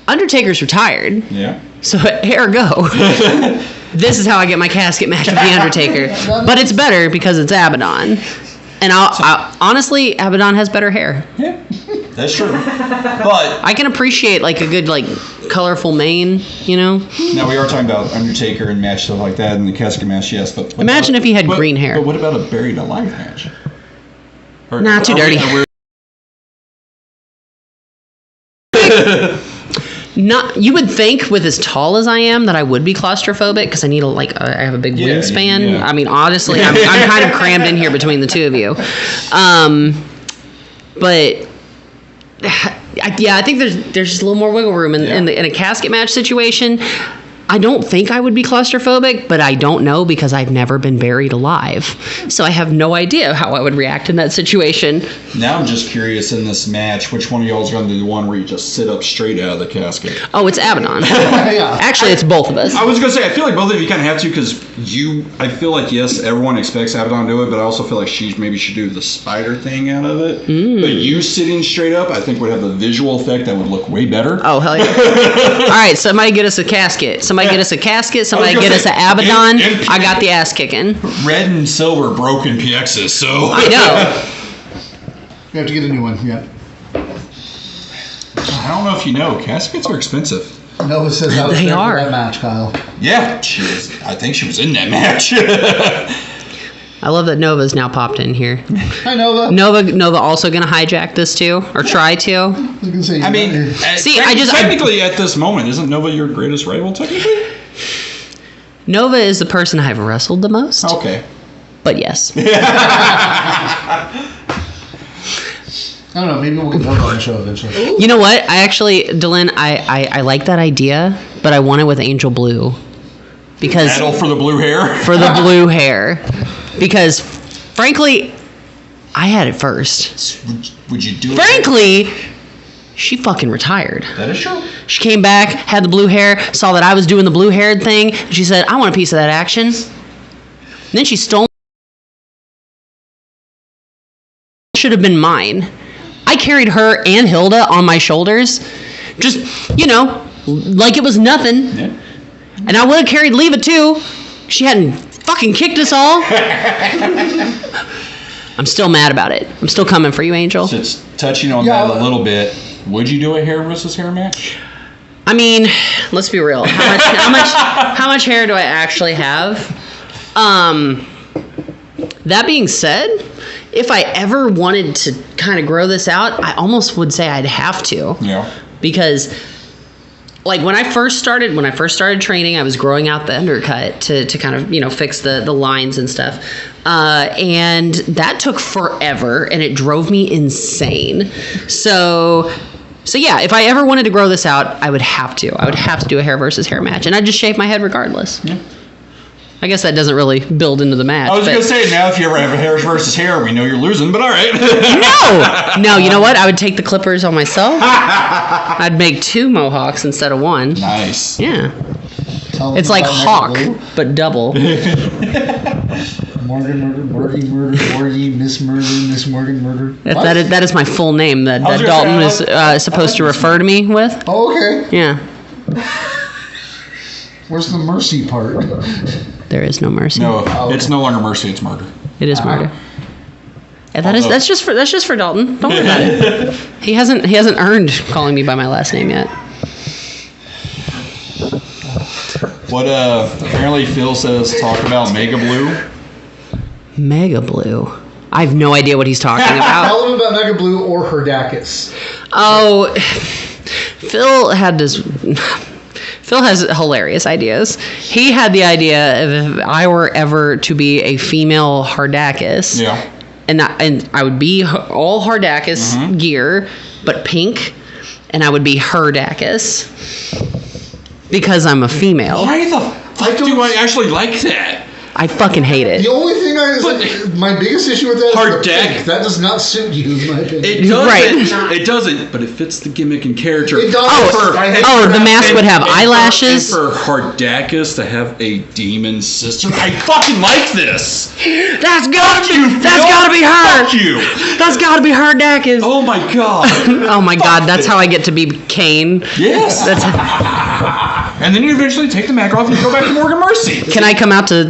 Undertaker's retired. Yeah. So here go. This is how I get my casket match with the Undertaker. But it's better because it's Abaddon. And I honestly, Abaddon has better hair. Yeah, that's true. But I can appreciate like a good like colorful mane, Now we are talking about Undertaker and match stuff like that, and the casket match, yes. But imagine if he had green hair. But what about a buried alive match? Too dirty. Not, you would think with as tall as I am that I would be claustrophobic because I need I have a big wingspan. Yeah. I mean, honestly, I'm kind of crammed in here between the two of you. But I think there's just a little more wiggle room in a casket match situation. I don't think I would be claustrophobic, but I don't know because I've never been buried alive. So I have no idea how I would react in that situation. Now I'm just curious in this match, which one of y'all is going to do the one where you just sit up straight out of the casket? Oh, it's Abaddon. Yeah. Actually, it's both of us. I was going to say, I feel like both of you kind of have to because I feel like, yes, everyone expects Abaddon to do it, but I also feel like she maybe should do the spider thing out of it. But you sitting straight up, I think would have the visual effect that would look way better. Oh, hell yeah. All right, somebody get us a casket. Somebody get us an Abaddon. I got the ass kicking. Red and silver broken PXs, so. I know. You have to get a new one, yeah. I don't know if you know, caskets are expensive. Noah says that was They there are. for that match, Kyle. Yeah, I think she was in that match. I love that Nova's now popped in here. Hi, Nova. Nova also gonna hijack this too, or try to. I was gonna say, See, technically at this moment, isn't Nova your greatest rival? Technically, Nova is the person I've wrestled the most. Okay. But yes. I don't know. Maybe we'll get Nova on the show eventually. You know what? Dylan, I like that idea, but I want it with Angel Blue. Because Battle for the blue hair? For the blue hair. Because, frankly, I had it first. Would you do it? Frankly, she fucking retired. That is true. She came back, had the blue hair, saw that I was doing the blue haired thing, and she said, I want a piece of that action. And then she stole. Should have been mine. I carried her and Hilda on my shoulders. Just, like it was nothing. Yeah. And I would have carried Leva too. She hadn't fucking kicked us all. I'm still mad about it. I'm still coming for you, Angel. Just touching on that a little bit. Would you do a hair versus hair match? I mean, let's be real. How much hair do I actually have? That being said, if I ever wanted to kind of grow this out, I almost would say I'd have to. Yeah. because like when I first started training, I was growing out the undercut to kind of, fix the lines and stuff. And that took forever and it drove me insane. So yeah, if I ever wanted to grow this out, I would have to do a hair versus hair match, and I'd just shave my head regardless. Yeah. I guess that doesn't really build into the match. I was going to say, now if you ever have a hair versus hair, we know you're losing, but all right. No, you know what? I would take the clippers on myself. I'd make 2 mohawks instead of 1. Nice. Yeah. Tell It's them like about Hawk, Mega Blue. but double. Morgan murder, Morty murder, Morty Miss Morgan murder. What? That is my full name that was gonna Dalton say, is I like supposed to Miss refer to me with. Oh, okay. Yeah. Where's the mercy part? There is no mercy. No, Oh, it's no longer mercy, it's murder. It is murder. Yeah, that's just for Dalton. Don't worry about it. He hasn't earned calling me by my last name yet. What apparently Phil says talk about Mega Blue. Mega Blue. I have no idea what he's talking about. Tell them about Mega Blue or Herdakis. Oh, Phil has hilarious ideas. He had the idea of if I were ever to be a female Hardakis, Yeah. and I would be all Hardakis gear, but pink, and I would be Herdakis because I'm a female. Why the fuck do I actually like that? I fucking hate it. The only thing my biggest issue with that is the Hardakis. pink. That does not suit you, in my opinion. It doesn't. Right. It doesn't, but it fits the gimmick and character. It does. The mask would have eyelashes. And for Hardakis to have a demon sister, I fucking like this. That's gotta be her. Fuck you. That's gotta be Hardakis. Oh my god. Oh my god, that's how I get to be Kane. Yes. And then you eventually take the mask off and you go back to Morgan Mercy. Can I come out to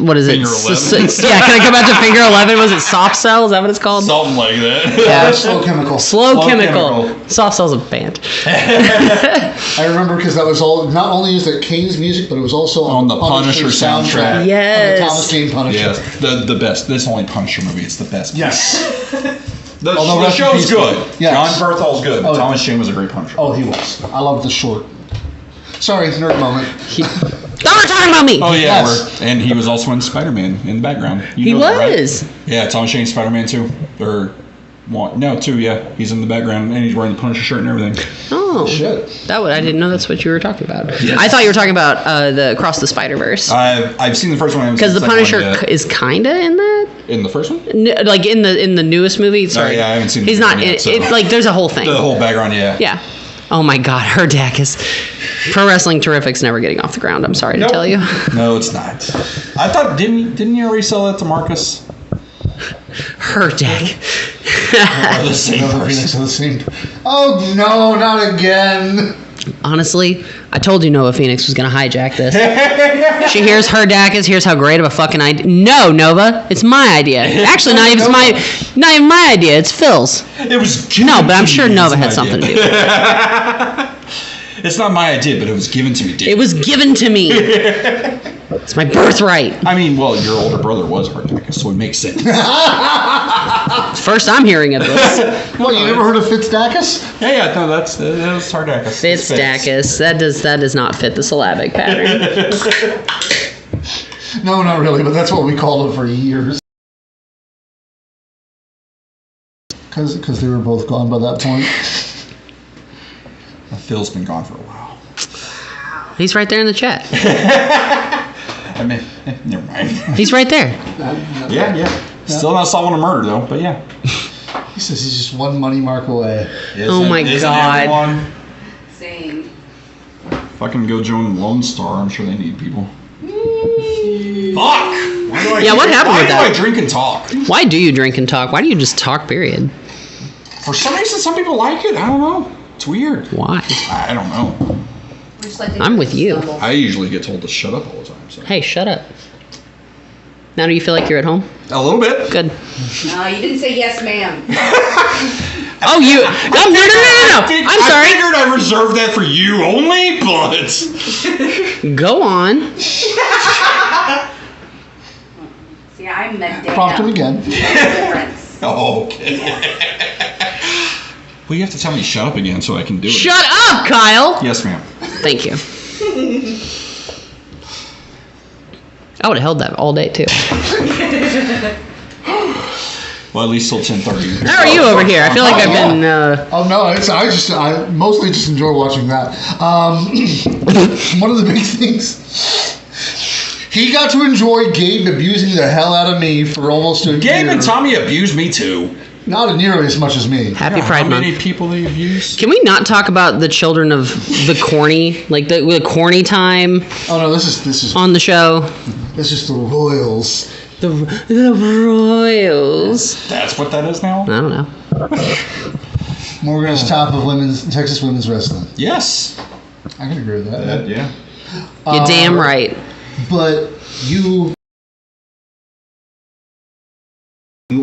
what is it? Finger 11. Yeah, can I come out to Finger 11? Was it Soft Cell? Is that what it's called? Something like that. Yeah. Slow Chemical. Slow Chemical. Soft Cell's a band. I remember because that was all. Not only is it Kane's music, but it was also On the Punisher soundtrack. Yes. On the Thomas Jane Punisher. Yes, the best. This only Punisher movie. It's the best. Yes. The Although rest in show's peace, good. yes. John Berthol's good. But Oh. Thomas Jane was a great Punisher. Oh, he was. I love the short. Sorry, nerd moment. Don't talking about me. Oh yeah, Yes. and he was also in Spider-Man in the background. You He know that, right? was. Yeah, Thomas Jane Spider-Man 2 or 1? No, 2. Yeah, he's in the background and he's wearing the Punisher shirt and everything. Oh, Shit. I didn't know that's what you were talking about. Yes. I thought you were talking about the Across the Spider-Verse. I've seen the first one. Because the Punisher is kinda in that. in the first one. Like in the newest movie. Sorry, yeah, I haven't seen the He's new not. one yet, It, so- it's like there's a whole thing. The whole background, yeah. Yeah. Oh my God, Herdakis. Pro Wrestling Terrific's never getting off the ground. I'm sorry to Nope. tell you. No, it's not. I thought didn't you already sell that to Marcus? Herdak. Or the same Another person. Phoenix of the same. Oh no, not again. Honestly, I told you Nova Phoenix was gonna hijack this. She hears Herdakis. Here's how great of a fucking idea. No, Nova, it's my idea. Actually, not even my idea. It's Phil's. It was No, but I'm given sure to me Nova as had an something to idea. do with it. It's not my idea, but it was given to me. Dick. It was given to me. It's my birthright. I mean, well, your older brother was Hardakis, so it makes sense. First I'm hearing of this. What, you never heard of Fitzdakis? Yeah, no, that's Hardakis. Fitzdakis. That does not fit the syllabic pattern. No, not really, but that's what we called it for years. Because they were both gone by that point. Phil's been gone for a while. He's right there in the chat. I mean, never mind. He's right there. Yeah. Still not solving a murder though, but yeah. He says he's just one money mark away. Oh my God. Everyone? Same. Fucking go join Lone Star. I'm sure they need people. Fuck! Why do I Yeah, what happened why with do that? I drink and talk? Why do you drink and talk? Why do you just talk, period? For some reason, some people like it. I don't know. It's weird. Why? I don't know. We just like to I'm with you. stumble. I usually get told to shut up all the time. So. Hey, shut up. Now do you feel like you're at home? A little bit. Good. No, you didn't say yes, ma'am. Oh, you... No. I'm I sorry. figured I reserved that for you only, but... Go on. See, I'm Medea. Prompt him again. Difference. Oh, okay. Well, you have to tell me to shut up again so I can do it. Shut up, Kyle! Yes, ma'am. Thank you. I would have held that all day, too. Well, at least till 10:30. How are you over here? I feel like I've been... Oh no! I mostly just enjoy watching that. One of the big things, he got to enjoy Gabe abusing the hell out of me for almost a year. Gabe and Tommy abused me too. Not nearly as much as me. Happy Pride How Month. many people they abused? Can we not talk about the children of the corny, like the corny time Oh no! This is on the show? the Royals. The Royals. That's what that is now? I don't know. Morgan's top of Texas women's wrestling. Yes. I can agree with that. Yeah. You're damn right. But you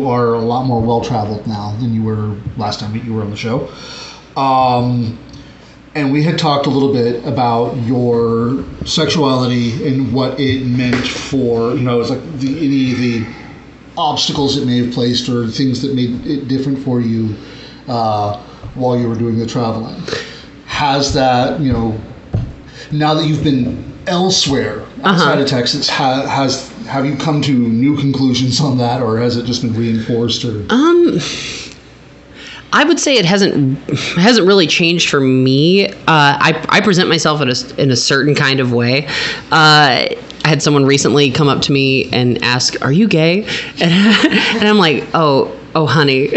are a lot more well-traveled now than you were last time you were on the show. And we had talked a little bit about your sexuality and what it meant for, it's like any of the obstacles it may have placed or things that made it different for you while you were doing the traveling. Has that, now that you've been elsewhere outside of Texas, have you come to new conclusions on that, or has it just been reinforced? Or I would say it hasn't really changed for me. I present myself in a certain kind of way. I had someone recently come up to me and ask, "Are you gay?" And I'm like, "Oh, honey."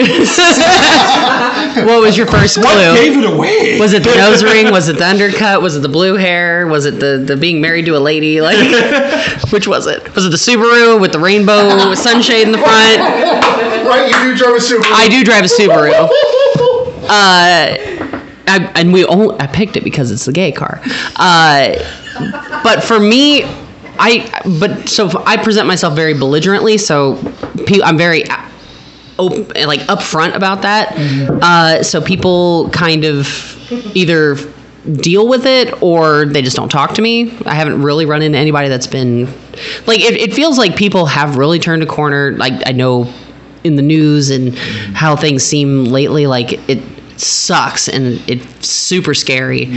What was your first clue? What gave it away? Was it the nose ring? Was it the undercut? Was it the blue hair? Was it the being married to a lady? Like, which was it? Was it the Subaru with the rainbow sunshade in the front? Right, you do drive a Subaru. I do drive a Subaru. I picked it because it's the gay car. But for me, I present myself very belligerently. So I'm very open, like upfront about that. So people kind of either deal with it or they just don't talk to me. I haven't really run into anybody that's been like, it feels like people have really turned a corner. Like, I know in the news and how things seem lately, like it sucks and it's super scary.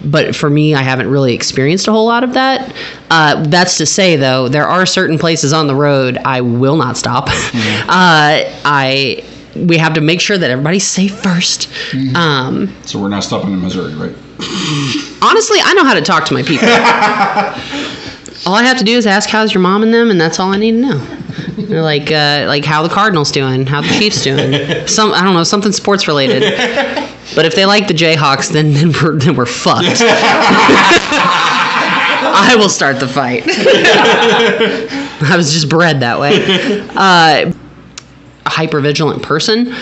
But for me, I haven't really experienced a whole lot of that. That's to say, though, there are certain places on the road I will not stop. We have to make sure that everybody's safe first. So we're not stopping in Missouri, right? Honestly, I know how to talk to my people. All I have to do is ask, "How's your mom and them?" And that's all I need to know. They're like how the Cardinals doing, how the Chiefs doing. I don't know, something sports related. But if they like the Jayhawks, then we're fucked. I will start the fight. I was just bred that way. A hypervigilant person.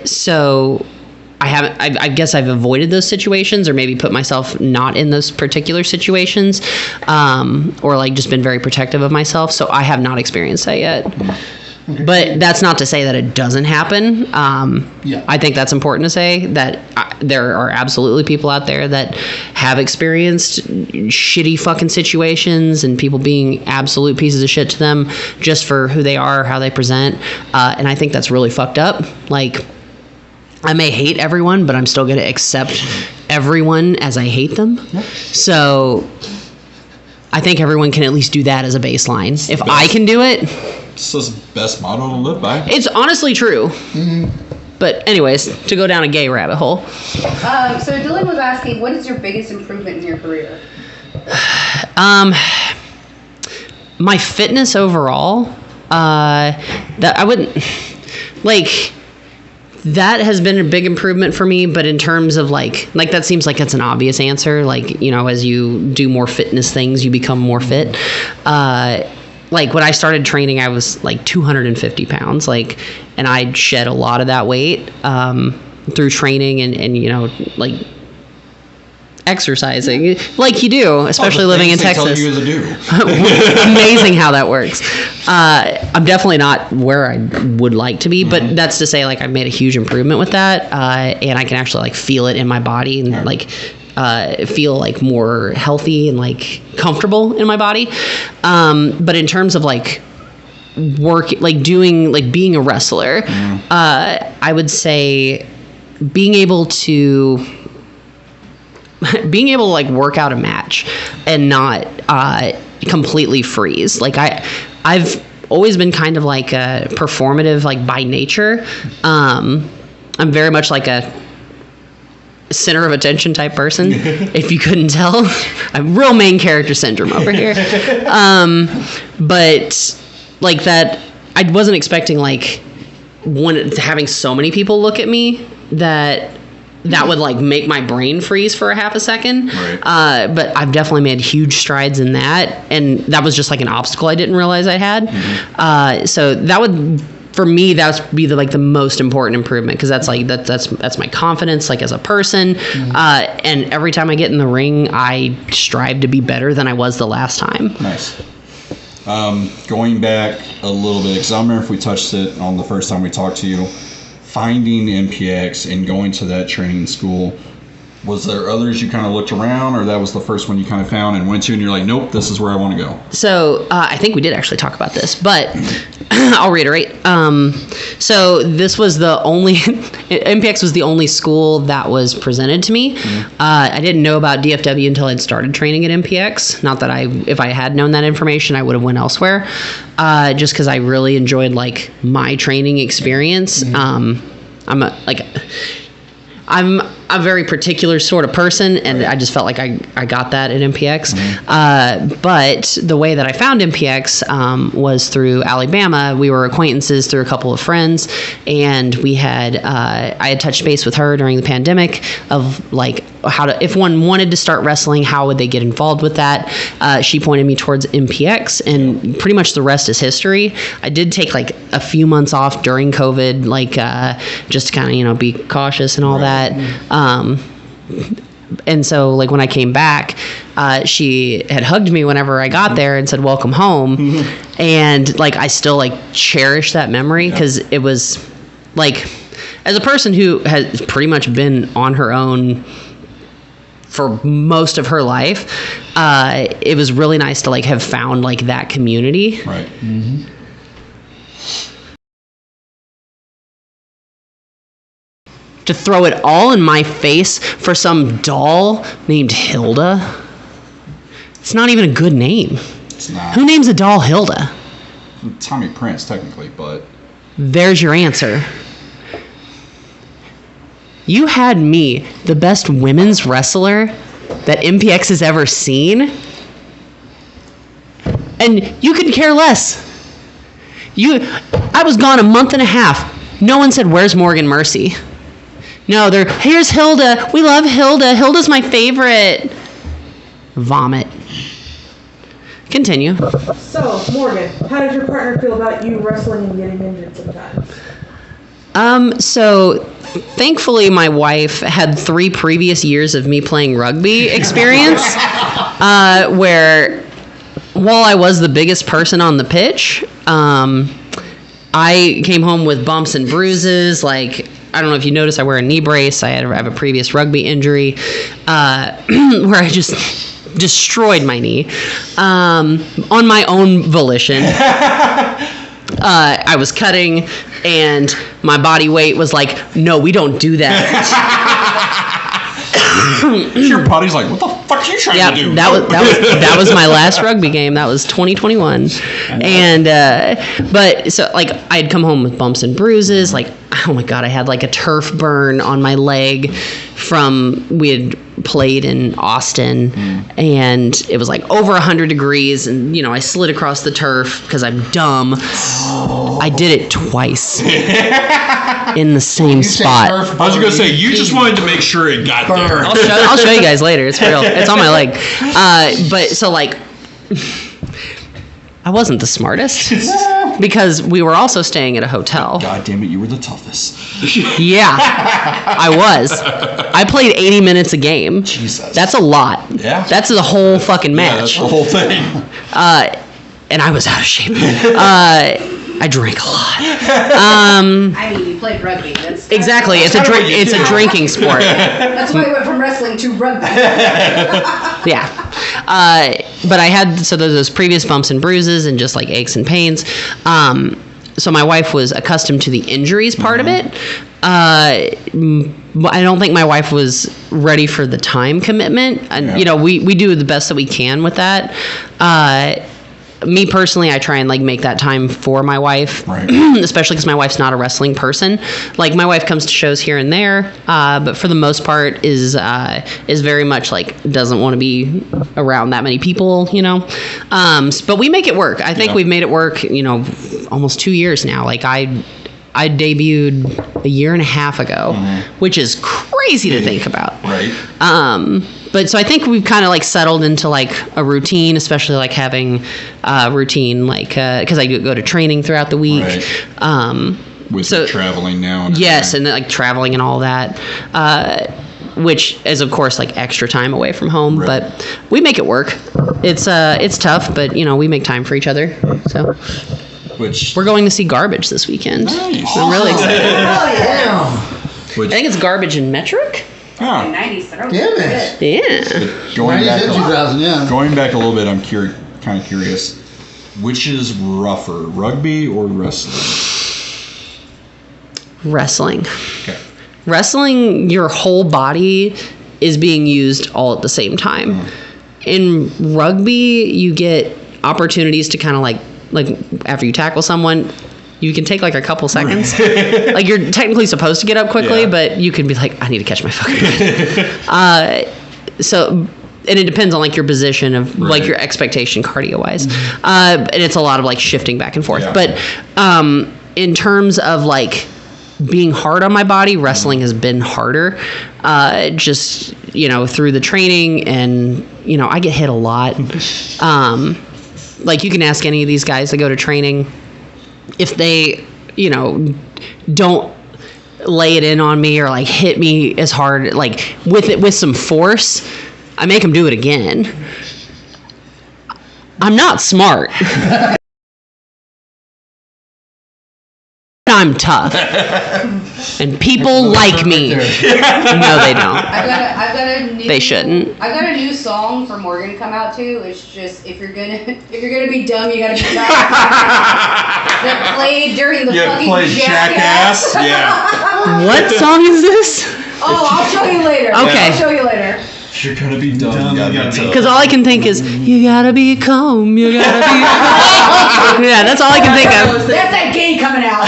So I guess I've avoided those situations, or maybe put myself not in those particular situations, or like just been very protective of myself. So I have not experienced that yet. Okay. But that's not to say that it doesn't happen. I think that's important to say, that there are absolutely people out there that have experienced shitty fucking situations and people being absolute pieces of shit to them just for who they are, how they present. And I think that's really fucked up. Like, I may hate everyone, but I'm still going to accept everyone as I hate them. Yep. So I think everyone can at least do that as a baseline. If I can do it... It's the best motto to live by. It's honestly true. But anyways, to go down a gay rabbit hole. So Dylan was asking, what is your biggest improvement in your career? My fitness overall. That I wouldn't... Like... That has been a big improvement for me, but in terms of like that seems like it's an obvious answer. Like, as you do more fitness things, you become more fit. Like when I started training, I was like 250 pounds, and I shed a lot of that weight through training and like exercising like you do, especially living in Texas. Tell you to do. Amazing how that works. I'm definitely not where I would like to be, but that's to say, like, I've made a huge improvement with that, and I can actually like feel it in my body and like feel like more healthy and like comfortable in my body. But in terms of like being a wrestler, I would say being able to like work out a match and not completely freeze. Like I've always been kind of like a performative, like by nature. I'm very much like a center of attention type person, if you couldn't tell. I'm real main character syndrome over here. But like that, I wasn't expecting like having so many people look at me that would like make my brain freeze for a half a second. Right. But I've definitely made huge strides in that, and that was just like an obstacle I didn't realize I had. So that would, for me, that would be the most important improvement, because that's like that's my confidence, like as a person. And every time I get in the ring, I strive to be better than I was the last time. Nice. Going back a little bit, because I don't remember if we touched it on the first time we talked to you. Finding MPX and going to that training school, was there others you kind of looked around, or that was the first one you kind of found and went to, and you're like, nope, this is where I want to go? So I think we did actually talk about this, but I'll reiterate. So this was the only MPX was the only school that was presented to me. I didn't know about DFW until I'd started training at MPX. Not that if I had known that information, I would have went elsewhere. Just because I really enjoyed like my training experience. I'm a very particular sort of person, and I just felt like I got that at MPX. But the way that I found MPX was through Alabama. We were acquaintances through a couple of friends, and I had touched base with her during the pandemic of like if one wanted to start wrestling, how would they get involved with that? She pointed me towards MPX, and pretty much the rest is history. I did take like a few months off during COVID, like just to kind of be cautious and all that. And so like when I came back, she had hugged me whenever I got there and said, welcome home. And like, I still like cherish that memory, because it was like, as a person who has pretty much been on her own for most of her life, it was really nice to like have found like that community. Right. To throw it all in my face for some doll named Hilda. It's not even a good name. It's not. Who names a doll Hilda? Tommy Prince, technically, but... There's your answer. You had me, the best women's wrestler that MPX has ever seen, and you could care less. I was gone a month and a half. No one said, where's Morgan Mercy? No, here's Hilda. We love Hilda. Hilda's my favorite. Vomit. Continue. So, Morgan, how did your partner feel about you wrestling and getting injured sometimes? So thankfully my wife had 3 previous years of me playing rugby experience, where while I was the biggest person on the pitch, I came home with bumps and bruises. Like, I don't know if you noticed, I wear a knee brace. I have a previous rugby injury, where I just destroyed my knee, on my own volition. I was cutting, and my body weight was like, no, we don't do that. Your body's like, what the fuck are you trying to do? That was my last rugby game. That was 2021. And but so like I had come home with bumps and bruises. Like, oh my god, I had like a turf burn on my leg from we had played in Austin, and it was like over 100 degrees, and I slid across the turf because I'm dumb. I did it twice in the same spot. I was gonna say, you just wanted to make sure it got there. I'll show you guys later. It's real. It's on my leg. But so like, I wasn't the smartest because we were also staying at a hotel. God damn it, you were the toughest. Yeah, I was. I played 80 minutes a game. Jesus. That's a lot. Yeah. That's the whole fucking match. Yeah, that's the whole thing. And I was out of shape. I drank a lot. I mean, you played rugby. That's Exactly. It's a drinking sport. That's why I went from wrestling to rugby. Yeah. But I had those previous bumps and bruises and just like aches and pains. So my wife was accustomed to the injuries part of it. I don't think my wife was ready for the time commitment. And, we do the best that we can with that. Me personally, I try and like make that time for my wife, right. Especially because my wife's not a wrestling person. Like my wife comes to shows here and there, but for the most part is very much like doesn't want to be around that many people, But we make it work. I think we've made it work, almost 2 years now. Like I debuted a year and a half ago, which is crazy to think about. Right. But so I think we've kind of like settled into like a routine, especially like having a routine, like, cause I go to training throughout the week. Right. With traveling now. Yes. And like traveling and all that, which is of course like extra time away from home, right. But we make it work. It's tough, but we make time for each other. So. Which we're going to see Garbage this weekend. Nice. I'm really excited. Oh yeah. I think it's Garbage in Metric. Oh. 90s. Damn it. Yeah. Going back a little bit, I'm kind of curious. Which is rougher, rugby or wrestling? Wrestling. Okay. Wrestling, your whole body is being used all at the same time. In rugby, you get opportunities to kind of like after you tackle someone, you can take like a couple seconds. Like you're technically supposed to get up quickly, but you can be like, I need to catch my fucking breath. And it depends on like your position of like your expectation cardio wise. And it's a lot of like shifting back and forth. Yeah. But in terms of like being hard on my body, wrestling has been harder. Just, through the training and, I get hit a lot. Like you can ask any of these guys that go to training if they, don't lay it in on me or like hit me as hard, like with some force, I make them do it again. I'm not smart. I'm tough. And people like me. No, they don't. I've got a new. They shouldn't. I've got a new song for Morgan to come out to. It's just if you're gonna be dumb, you gotta be dumb. That played during the fucking Jackass. Yeah. What song is this? Oh, I'll show you later. Okay. I'll show you later. If you're gonna be dumb, you gotta be tough. Because all I can think is, you gotta be calm, you gotta be calm. Yeah, that's all I can think of. That's that gay coming out.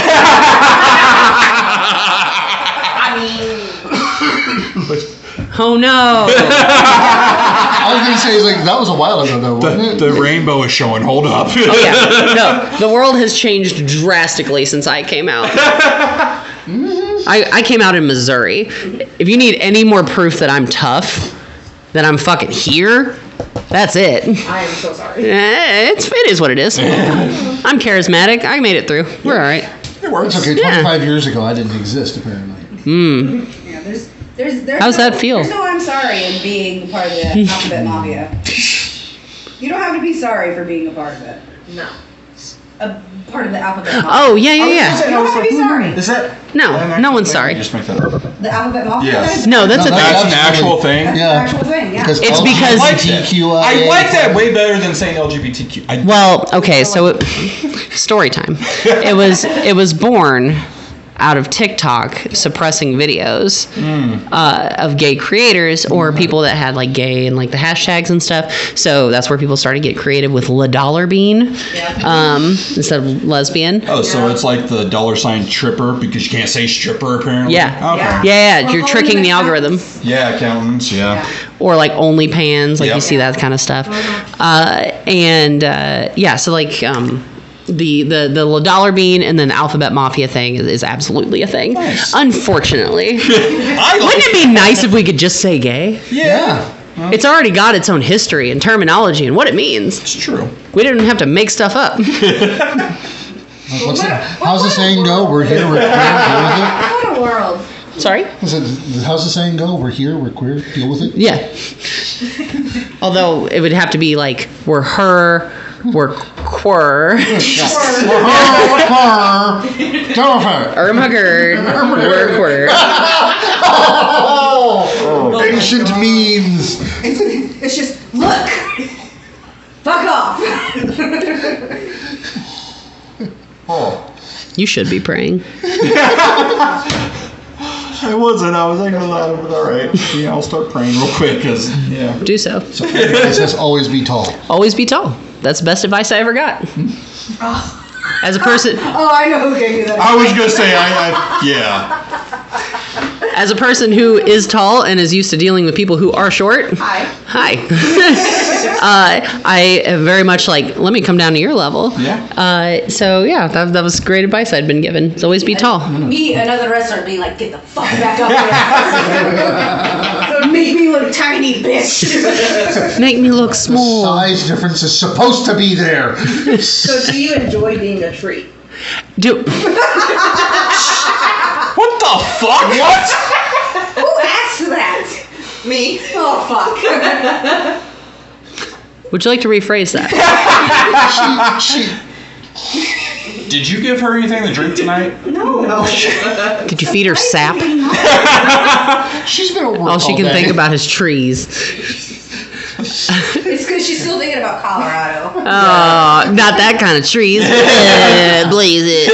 Oh no. I was gonna say, like, that was a while ago though, wasn't it? The rainbow is showing, hold up. Oh yeah, no, the world has changed drastically since I came out. I came out in Missouri. If you need any more proof that I'm tough, that I'm fucking here, that's it. I am so sorry. It is what it is. I'm charismatic. I made it through. We're all right. It works. Okay, 25 years ago, I didn't exist, apparently. Yeah, there's How's that feel? There's no I'm sorry in being part of the Alphabet Mafia. You don't have to be sorry for being a part of it. No. A part of the Alphabet Mafia. Oh, yeah. You don't have to be sorry. Is that? No one's sorry. Just make that up. The Alphabet Mafia? Yes. No, that's a That's thing. an actual thing. That's an actual thing, yeah. Because It's because- I like that way better than saying LGBTQ. Well, okay, so story time. It was born out of TikTok suppressing videos of gay creators or people that had like gay and like the hashtags and stuff. So that's where people started to get creative with La Dollar Bean instead of lesbian. Oh, so it's like the $ tripper because you can't say stripper apparently. Yeah. Okay. Yeah, you're tricking the algorithm. Yeah, accountants. Yeah. Or like OnlyPans, like you see that kind of stuff. So like the La Dollar Bean and then the Alphabet Mafia thing is absolutely a thing. Nice. Unfortunately. Wouldn't it be nice if we could just say gay? Yeah. It's already got its own history and terminology and what it means. It's true. We didn't have to make stuff up. How's the saying go? We're here, we're queer, deal with it? What a world. Sorry? How's the saying go? We're here, we're queer, deal with it? Yeah. Although it would have to be like, we're her, we're queer. We're queer. Oh, ancient memes. It's just, look! Fuck off! Oh. You should be praying. I wasn't. I was thinking about it, but all right. Yeah, I'll start praying real quick because, yeah. Do so. It says always be tall. Always be tall. That's the best advice I ever got. As a person, Oh, I know who gave you that. I was going to say, yeah. as a person who is tall and is used to dealing with people who are short. Hi. I am very much like, let me come down to your level. Yeah. So yeah, that was great advice I'd been given. It's always be tall. Me, another wrestler, being like, get the fuck back up there. So make me look tiny, bitch. Make me look small. Size difference is supposed to be there. So do you enjoy being a treat? Do What the fuck? What? Who asked that? Me. Oh, fuck. Would you like to rephrase that? She Did you give her anything to drink tonight? No. Could you feed her sap? she's been at work All she can day. think about is trees. It's because she's still thinking about Colorado. Oh, not that kind of trees. Blaze it.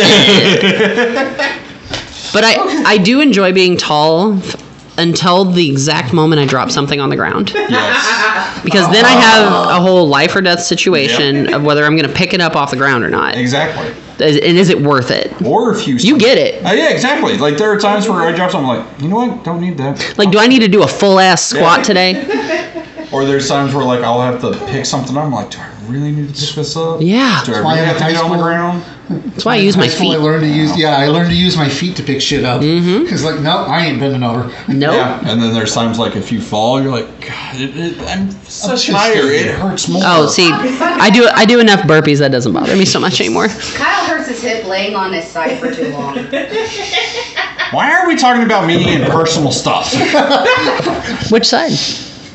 But I do enjoy being tall until the exact moment I drop something on the ground. Yes. Because then I have a whole life or death situation of whether I'm going to pick it up off the ground or not. Exactly. And is it worth it? Or if You get it. Yeah, exactly. Like there are times where I drop something like, you know what? Don't need that. Like, do I need to do a full ass squat Yeah. today? Or there's times where like I'll have to pick something up. I'm like, do I really need to pick this up? Yeah. Do I why really in have to high get on the school- ground? That's why I use my High school, feet. I learned to use my feet to pick shit up. Because like, no, I ain't bending over. Nope. Yeah. And then there's times like if you fall, you're like, God, I'm so just tired. scared. It hurts more. Oh, see, I do enough burpees that doesn't bother me so much anymore. Kyle hurts his hip laying on his side for too long. Why are we talking about me and personal stuff? Which side?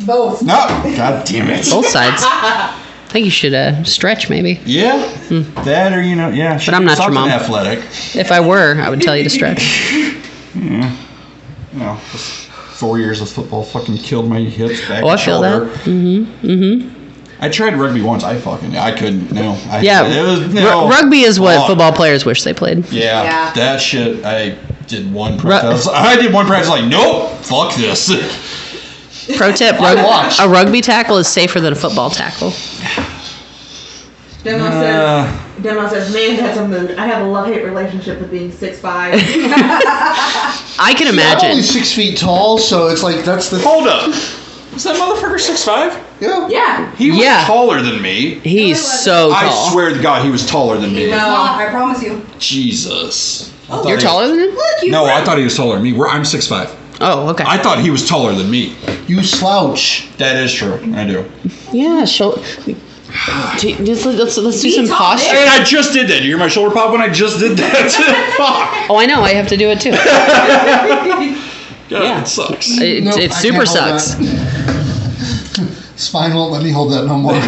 Both. No. God damn it. Both sides. I think you should stretch maybe. Yeah. That or yeah. But I'm not your something mom. athletic. If I were, I would tell you to stretch. You know, just 4 years of football fucking killed my hips, back, Oh, I and feel shoulder. that. I tried rugby once. I couldn't. No. Yeah, It was, no. rugby is what Oh, football players wish they played. Yeah, Yeah. that shit. I did one practice. I did one practice. Like, nope, fuck this. Pro tip: a rugby tackle is safer than a football tackle. Demo says, man, that's a mood. I have a love-hate relationship with being 6'5". I can I'm only imagine. 6 feet tall, so it's like that's the Hold up. Was that motherfucker 6'5"? yeah. Yeah. He was Yeah. taller than me. He's so I tall. swear to God, he was taller than me. No. I promise you. Jesus. You're taller than him? Look, you No, were- I thought he was taller than me. I'm 6'5". Oh, okay. I thought he was taller than me. You slouch. That is true. I do. Yeah, let's do some tall, posture. And I just did that. You hear my shoulder pop when I just did that? Fuck. Oh, I know. I have to do it too. God, Yeah. it sucks. It Nope, I super can't hold sucks. that. Spine won't let me hold that no more.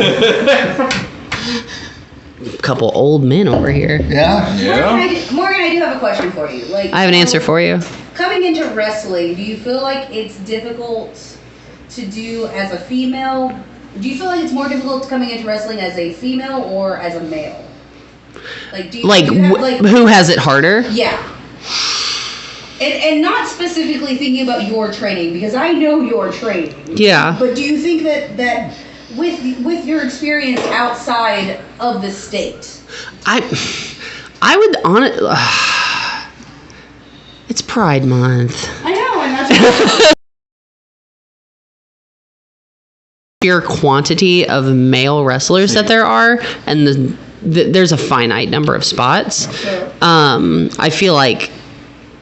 Couple old men over here. Yeah. Yeah. Morgan, I do have a question for you. Like, I have an answer for you. Coming into wrestling, do you feel like it's difficult to do as a female? Do you feel like it's more difficult coming into wrestling as a female or as a male? Like, do you, Like, do you have, who has it harder? yeah. And not specifically thinking about your training, because I know your training. Yeah. But do you think that with your experience outside of the state? I would it's Pride Month. I know, and that's Sheer quantity of male wrestlers that there are, and there's a finite number of spots. I feel like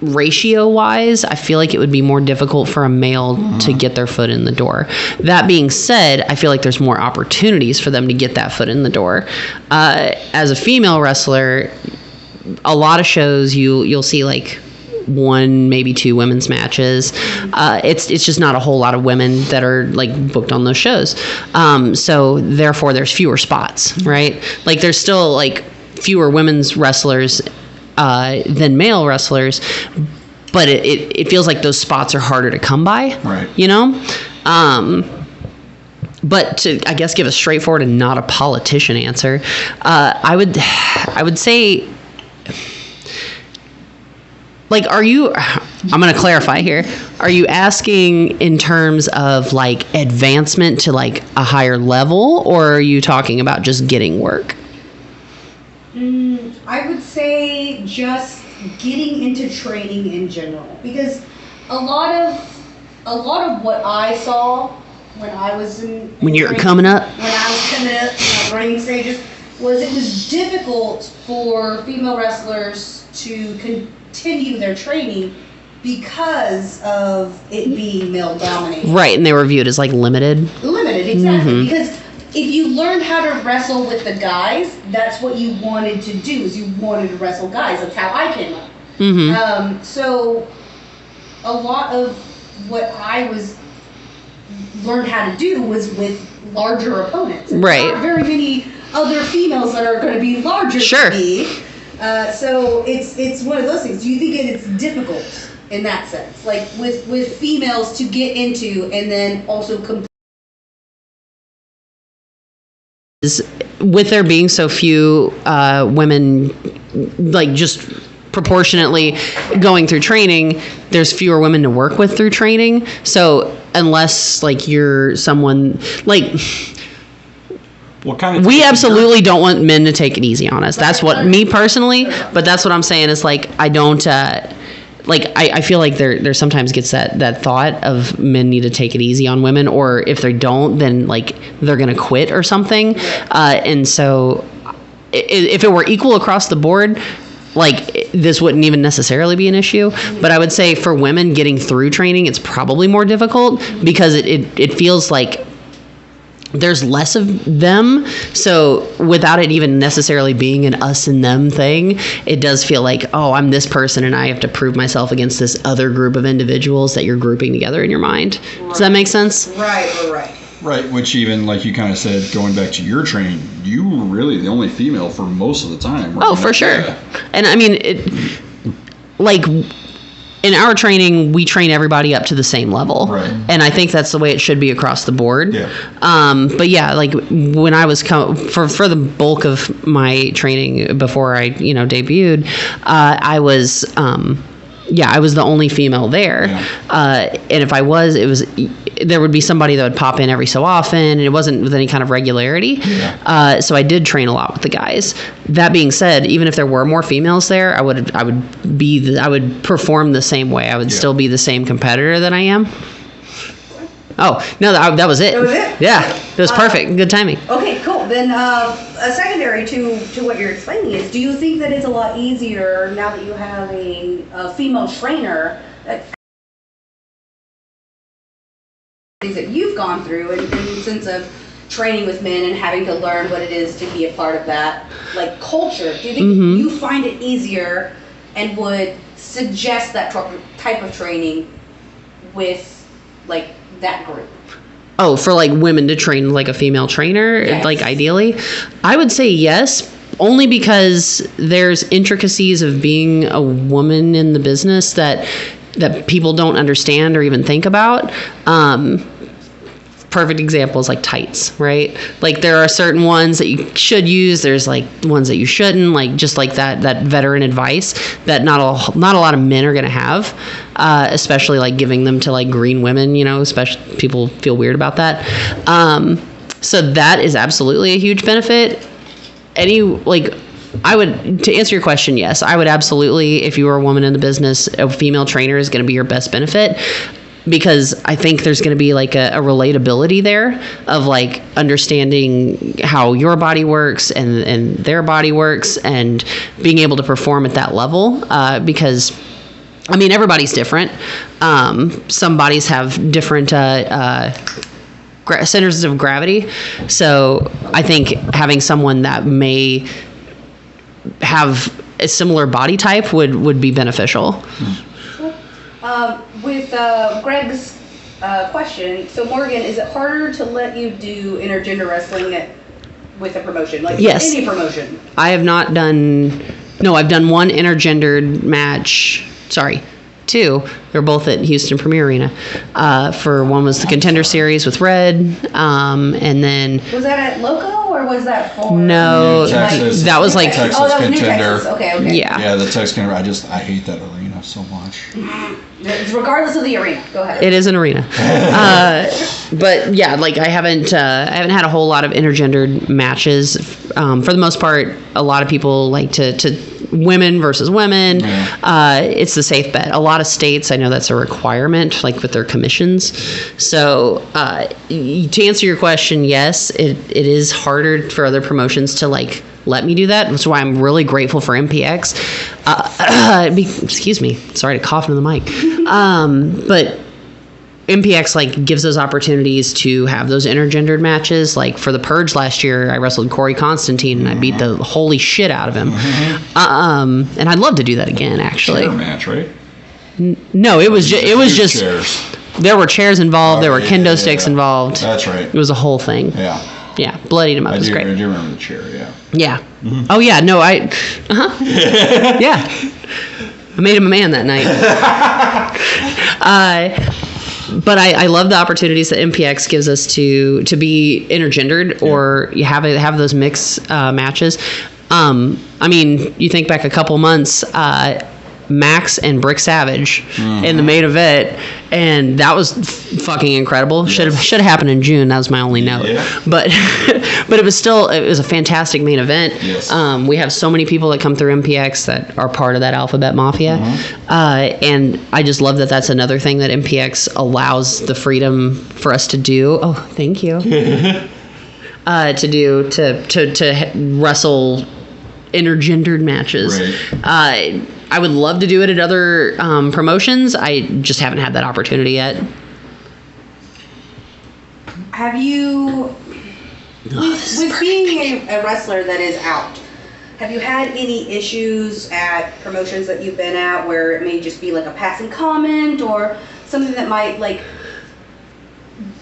ratio-wise, I feel like it would be more difficult for a male to get their foot in the door. That being said, I feel like there's more opportunities for them to get that foot in the door. As a female wrestler, a lot of shows you'll see like one, maybe two women's matches. It's just not a whole lot of women that are like booked on those shows. So therefore there's fewer spots, right? Like there's still like fewer women's wrestlers than male wrestlers, but it feels like those spots are harder to come by. Right. You know? But to, I guess, give a straightforward and not a politician answer, I would say, like, I'm going to clarify here. Are you asking in terms of, like, advancement to, like, a higher level, or are you talking about just getting work? I would say just getting into training in general, because a lot of what I saw when I was when you're training, coming up, when I was coming up in my training stages, was it was difficult for female wrestlers to continue their training because of it being male dominated. right? And they were viewed as like limited. Limited, exactly. Because if you learned how to wrestle with the guys, that's what you wanted to do. Is you wanted to wrestle guys. That's how I came up. So a lot of what I was learned how to do was with larger opponents. And right. There aren't very many other females that are going to be larger than me. So it's one of those things. Do you think it's difficult in that sense, like with females to get into and then also compete? With there being so few women, like just proportionately going through training, there's fewer women to work with through training. So unless like you're someone like, we absolutely don't want men to take it easy on us. That's what me personally, but that's what I'm saying is like, I don't, I feel like there sometimes gets that thought of men need to take it easy on women, or if they don't, then like they're going to quit or something. And so if it were equal across the board, like this wouldn't even necessarily be an issue. But I would say for women getting through training, it's probably more difficult because it feels like there's less of them. So without it even necessarily being an us and them thing, it does feel like, oh, I'm this person and I have to prove myself against this other group of individuals that you're grouping together in your mind. Right. Does that make sense? Right, which even like you kind of said, going back to your training, you were really the only female for most of the time. Oh, for sure. And I mean, it like in our training, we train everybody up to the same level. Right. And I think that's the way it should be across the board. Yeah. But yeah, like when I was for the bulk of my training before I, debuted, I was the only female there. Yeah. And if I was, there would be somebody that would pop in every so often, and it wasn't with any kind of regularity. Yeah. So I did train a lot with the guys. That being said, even if there were more females there, I would perform the same way. I would still be the same competitor that I am. Oh, no, that was it. That was it? Yeah, it was perfect. Good timing. Okay, cool. Then a secondary to what you're explaining is, do you think that it's a lot easier now that you have a female trainer things that you've gone through in the sense of training with men and having to learn what it is to be a part of that, like, culture? Do you think you find it easier and would suggest that type of training with, like, that group? Oh, for like women to train like a female trainer, yes. Like ideally, I would say yes, only because there's intricacies of being a woman in the business that people don't understand or even think about. Perfect example is like tights, right? Like there are certain ones that you should use. There's like ones that you shouldn't, like just like that veteran advice that not a lot of men are going to have, especially like giving them to like green women, especially people feel weird about that. So that is absolutely a huge benefit. To answer your question, yes, I would absolutely, if you were a woman in the business, a female trainer is going to be your best benefit. Because I think there's going to be like a relatability there of like understanding how your body works and their body works and being able to perform at that level. Because, I mean, everybody's different. Some bodies have different centers of gravity. So I think having someone that may have a similar body type would be beneficial. With Greg's question, so Morgan, is it harder to let you do intergender wrestling with a promotion? Like yes. Any promotion? I have not done... No, I've done one intergendered match. Sorry. too. They're both at Houston Premier Arena. For one was the Contender Series with Red, and then Was that at Loco or was that for? no, Texas. that was like Texas Oh, that was New Contender. Texas. Okay. yeah. Yeah, the Texas Contender. I hate that arena so much. Regardless of the arena, go ahead. It is an arena, but yeah, like I haven't had a whole lot of intergendered matches. For the most part, a lot of people like to women versus women. Yeah. It's the safe bet. A lot of states, I know that's a requirement, like with their commissions. So to answer your question, yes, it is harder for other promotions to like let me do that, which is why I'm really grateful for MPX. Excuse me, sorry to cough into the mic. But MPX like gives those opportunities to have those intergendered matches. Like for the Purge last year, I wrestled Corey Constantine and I beat the holy shit out of him. And I'd love to do that again, actually. Chair match, right? No, it was just chairs. there were chairs involved, there were yeah, kendo yeah, sticks yeah. involved. That's right. It was a whole thing. Yeah. Yeah, bloodied him up. It was I great. do remember the chair, yeah. Yeah. Oh yeah, no, yeah. I made him a man that night. But I love the opportunities that MPX gives us to be intergendered or you have those mix matches. I mean, you think back a couple months, Max and Brick Savage in the main event, and that was fucking incredible. Yes. Should have happened in June. That was my only note. Yeah. But it was a fantastic main event. Yes. We have so many people that come through MPX that are part of that Alphabet Mafia, and I just love that that's another thing that MPX allows the freedom for us to do. Oh, thank you. To wrestle intergendered matches. Right. I would love to do it at other promotions. I just haven't had that opportunity yet. Have you, with being a wrestler that is out, have you had any issues at promotions that you've been at where it may just be like a passing comment or something that might like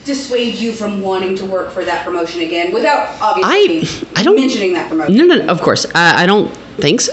dissuade you from wanting to work for that promotion again without obviously I don't mentioning that promotion? No, of course. I don't think so.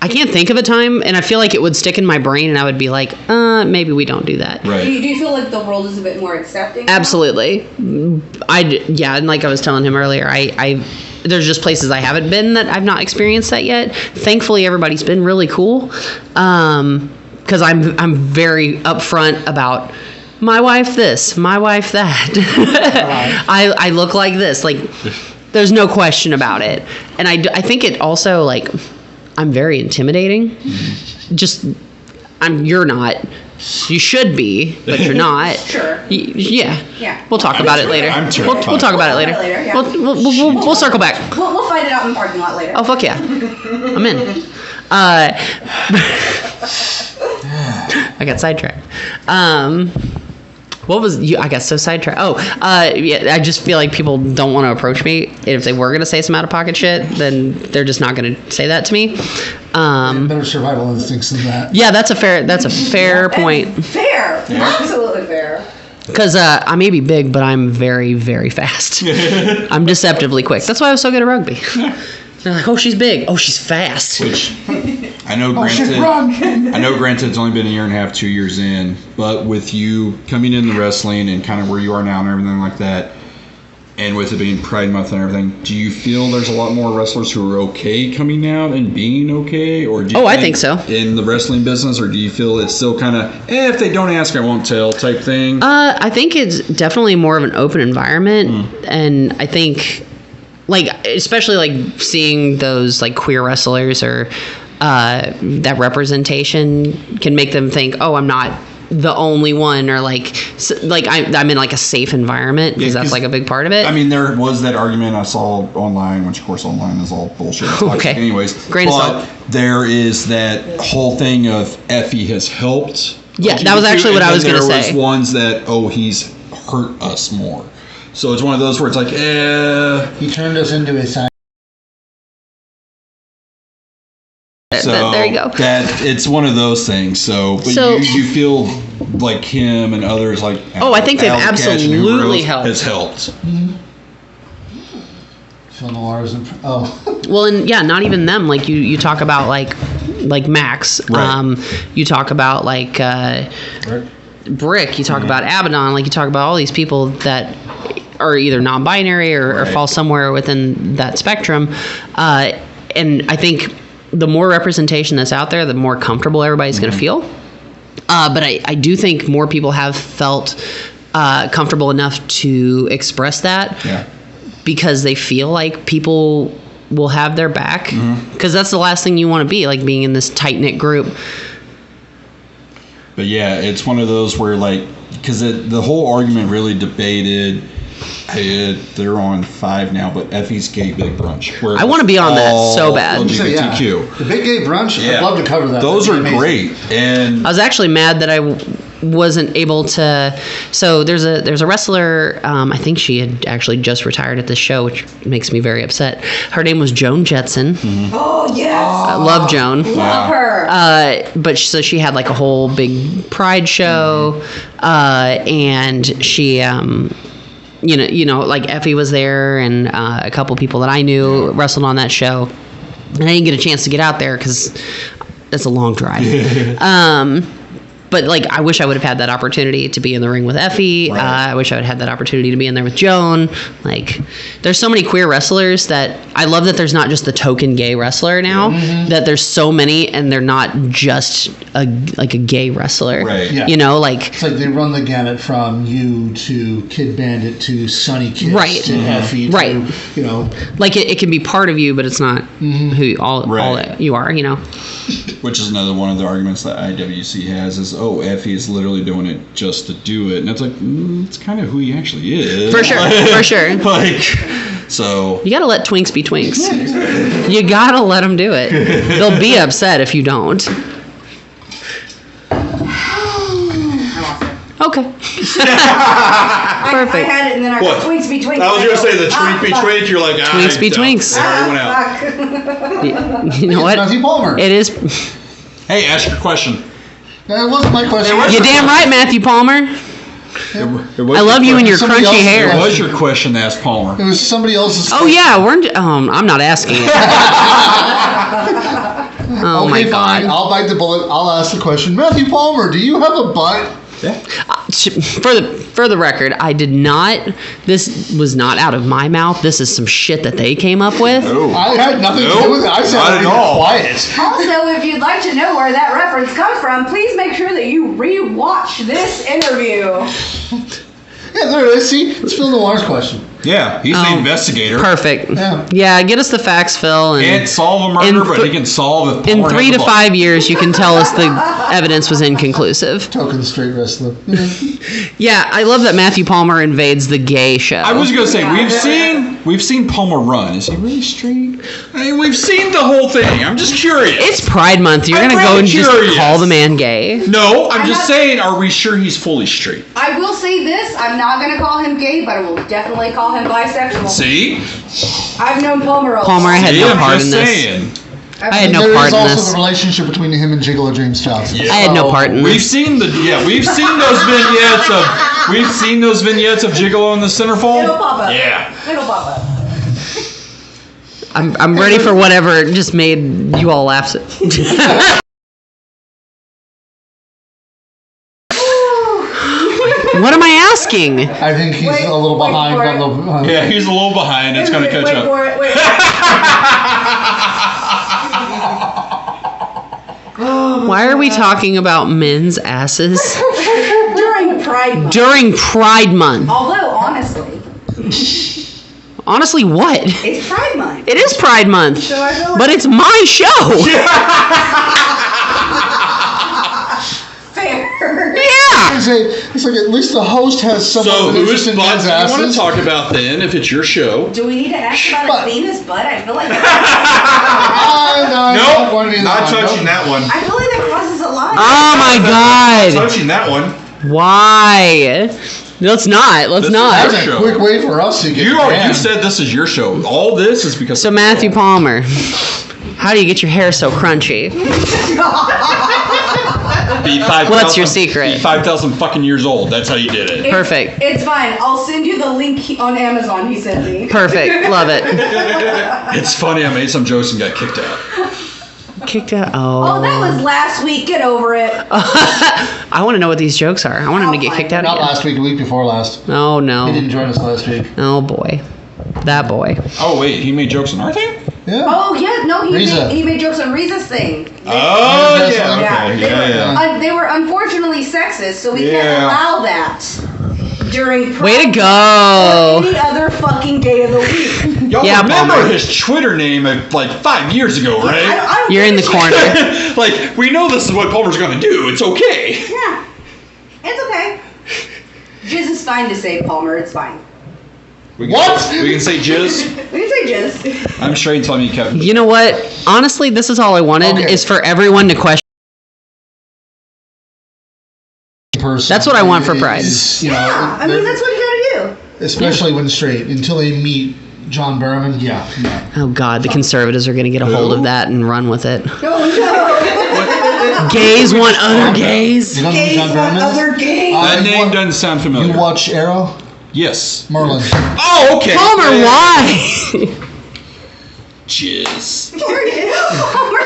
I can't think of a time, and I feel like it would stick in my brain, and I would be like, maybe we don't do that. Right. Do you feel like the world is a bit more accepting now? Absolutely. And like I was telling him earlier, I there's just places I haven't been that I've not experienced that yet. Thankfully, everybody's been really cool, because I'm very upfront about my wife this, my wife that. I look like this, like there's no question about it, and I think it also like. I'm very intimidating. You're not. You should be, but you're not. Sure. Yeah. We'll talk about it later. I'm We'll talk about it later. Yeah. We'll circle back. We'll fight it out in the parking lot later. Oh fuck yeah, I'm in. I got sidetracked. What was you? I got so sidetracked. Yeah. I just feel like people don't want to approach me. If they were gonna say some out of pocket shit, then they're just not gonna say that to me. Better survival instincts than that. Yeah, that's a fair point. Fair. Absolutely fair. Because I may be big, but I'm very, very fast. I'm deceptively quick. That's why I was so good at rugby. They're like, oh, she's big. Oh, she's fast. Which I know, Oh shit, granted, run! I know, granted, it's only been a year and a half, 2 years in, but with you coming in the wrestling and kind of where you are now and everything like that, and with it being Pride Month and everything, do you feel there's a lot more wrestlers who are okay coming out and being okay, or do you I think so. In the wrestling business, or do you feel it's still kind of, if they don't ask, I won't tell type thing? I think it's definitely more of an open environment, and I think, like, especially like seeing those like queer wrestlers or that representation can make them think, oh, I'm not the only one, or I'm in like a safe environment, because that's like a big part of it. I mean, there was that argument I saw online, which of course online is all bullshit. Okay. Anyways, Grain of but salt. there is that whole thing of Effie has helped. Yeah, Like, that was actually what I was gonna say. There was ones that, he's hurt us more. So it's one of those where it's like, He turned us into his side. So there you go. That it's one of those things. So you feel like him and others like. I think they've Al Catch and absolutely whoever else helped. Has helped. Phil Noir's in. Oh. Well, and yeah, not even them. Like you talk about like like Max. Right. You talk about like Brick. You talk about Abaddon. Like you talk about all these people that are either non-binary or fall somewhere within that spectrum. And I think the more representation that's out there, the more comfortable everybody's going to feel. But I do think more people have felt comfortable enough to express that because they feel like people will have their back. Because that's the last thing you want to be, like being in this tight-knit group. But yeah, it's one of those where like, because the whole argument really debated. They're on 5 now, but Effie's Gay Big Brunch. I want to be on that so bad. LGBTQ. The Big Gay Brunch, I'd love to cover that. Those are great. And I was actually mad that I wasn't able to. So there's a wrestler. I think she had actually just retired at this show, which makes me very upset. Her name was Joan Jetson. Oh yes, I love Joan. love her. But so she had like a whole big pride show, and she. You know, like Effie was there, and a couple people that I knew wrestled on that show. And I didn't get a chance to get out there because that's a long drive. But like, I wish I would have had that opportunity to be in the ring with Effie. Right. I wish I would have had that opportunity to be in there with Joan. Like, there's so many queer wrestlers that I love that there's not just the token gay wrestler now. That there's so many, and they're not just a gay wrestler. Right. Yeah. You know, like. It's like they run the gamut from you to Kid Bandit to Sunny Kiss Right. to Effie to, you know. Like, it can be part of you, but it's not who all that you are, you know. which is another one of the arguments that IWC has is, oh, Effie is literally doing it just to do it, and it's like it's kind of who he actually is. For sure, for sure. Like, so you gotta let twinks be twinks. You gotta let them do it. They'll be upset if you don't. Okay. Perfect. I had it, and then I What? Twinks be Twinks. I was gonna say the twink be twink. You're like Twinks be twinks. Everyone out. You know what? Matthew Palmer. It is. Hey, ask your question. That wasn't my question. You're damn right, Matthew Palmer. I love you and your Somebody crunchy else- hair. It was your question to ask Palmer. It was somebody else's. Oh yeah, I'm not asking it. Oh Okay, my fine. god. I'll bite the bullet. I'll ask the question. Matthew Palmer, do you have a butt? Yeah. For the record, I did not. This was not out of my mouth. This is some shit that they came up with. No. I had nothing to do with it. I said not at all. quiet. Also, if you'd like to know where that reference comes from, please make sure that you re-watch this interview. Yeah, there it is. See, it's Phil Noir's question. Yeah, he's the investigator. Perfect. Yeah. Yeah, get us the facts, Phil. And Can't solve a murder, but he can solve if in Palmer 3 has to a 5 years, you can tell us the evidence was inconclusive. Token straight wrestler. Yeah, I love that Matthew Palmer invades the gay show. I was gonna say we've seen Palmer run. Is he really straight? I mean, we've seen the whole thing. I'm just curious. It's Pride Month. You're I'm gonna go really and just curious. call the man gay? No, I'm I'm just not- saying. Are we sure he's fully straight? I will say this: I'm not going to call him gay, but I will definitely call him bisexual. See, I've known Palmer a Palmer, I had See, no I'm part just in this. saying. I had no There part is in also this. the relationship between him and Gigolo James Johnson. Yeah. I had no part in We've this. seen those vignettes of Gigolo in the centerfold. It'll pop up. Yeah. It'll pop up. I'm ready for whatever just made you all laugh. What am I asking? I think he's Wait, a little wait behind for on the. Yeah, he's a little behind. It's gonna catch wait up. For it, wait. Why are we talking about men's asses During Pride Month. during Pride Month? Although, honestly, Honestly, what? it's Pride Month. It is Pride Month, So I feel like but it's my show. fair. Yeah. It's like at least the host has some So, who is interest in butt men's do you want asses. to talk about then? If it's your show. Do we need to ask about But- his penis butt? I feel like I don't want to be not that one. touching that one. I feel like that crosses a line. Oh my God. Touching that one. Why? Let's not. Let's This is not. That's Show. a quick way for us to get You banned. said this is your show. All this is because. So Matthew Palmer, how do you get your hair so crunchy? Be 5,000 What's your secret? Be 5,000 fucking years old. That's how you did it. Perfect. It's fine. I'll send you the link on Amazon he sent me. Perfect. Love it. It's funny. I made some jokes and got kicked out. kicked out. Oh, that was last week. Get over it. I want to know what these jokes are. I want him to get kicked out Not again. last week, the week before last. Oh no. He didn't join us last week. Oh boy. That boy. Oh wait, he made jokes on our thing. Yeah. Oh yeah, no, Riza. he made jokes on Riza's thing. Oh Yeah. yeah. Okay. Yeah. They were unfortunately sexist, so we Yeah. can't allow that during Way to Pride go. or any other fucking day of the week. Y'all Yeah, remember Palmer. his Twitter name of like 5 years ago, right? I don't You're in the give a shit. corner. Like, we know this is what Palmer's gonna do. It's okay. Yeah, it's okay. Jizz is fine to say, Palmer. It's fine. We can, What? We can say jizz. We can say Jizz. I'm straight telling you, Kevin. You know what? Honestly, this is all I wanted Okay. is for everyone to question. Person That's what I want for Pride. is, you know, Yeah, I mean that's what you gotta do. especially when straight. Until they meet John Barrowman, yeah. Oh God, the conservatives are going to get a hold of that and run with it. No. Gays want other gays. You don't know who Gays John want Barrowman is? other gays. That name doesn't sound familiar. You watch Arrow? Yes. Merlin. Oh, okay. Palmer, Yeah. why? Jizz.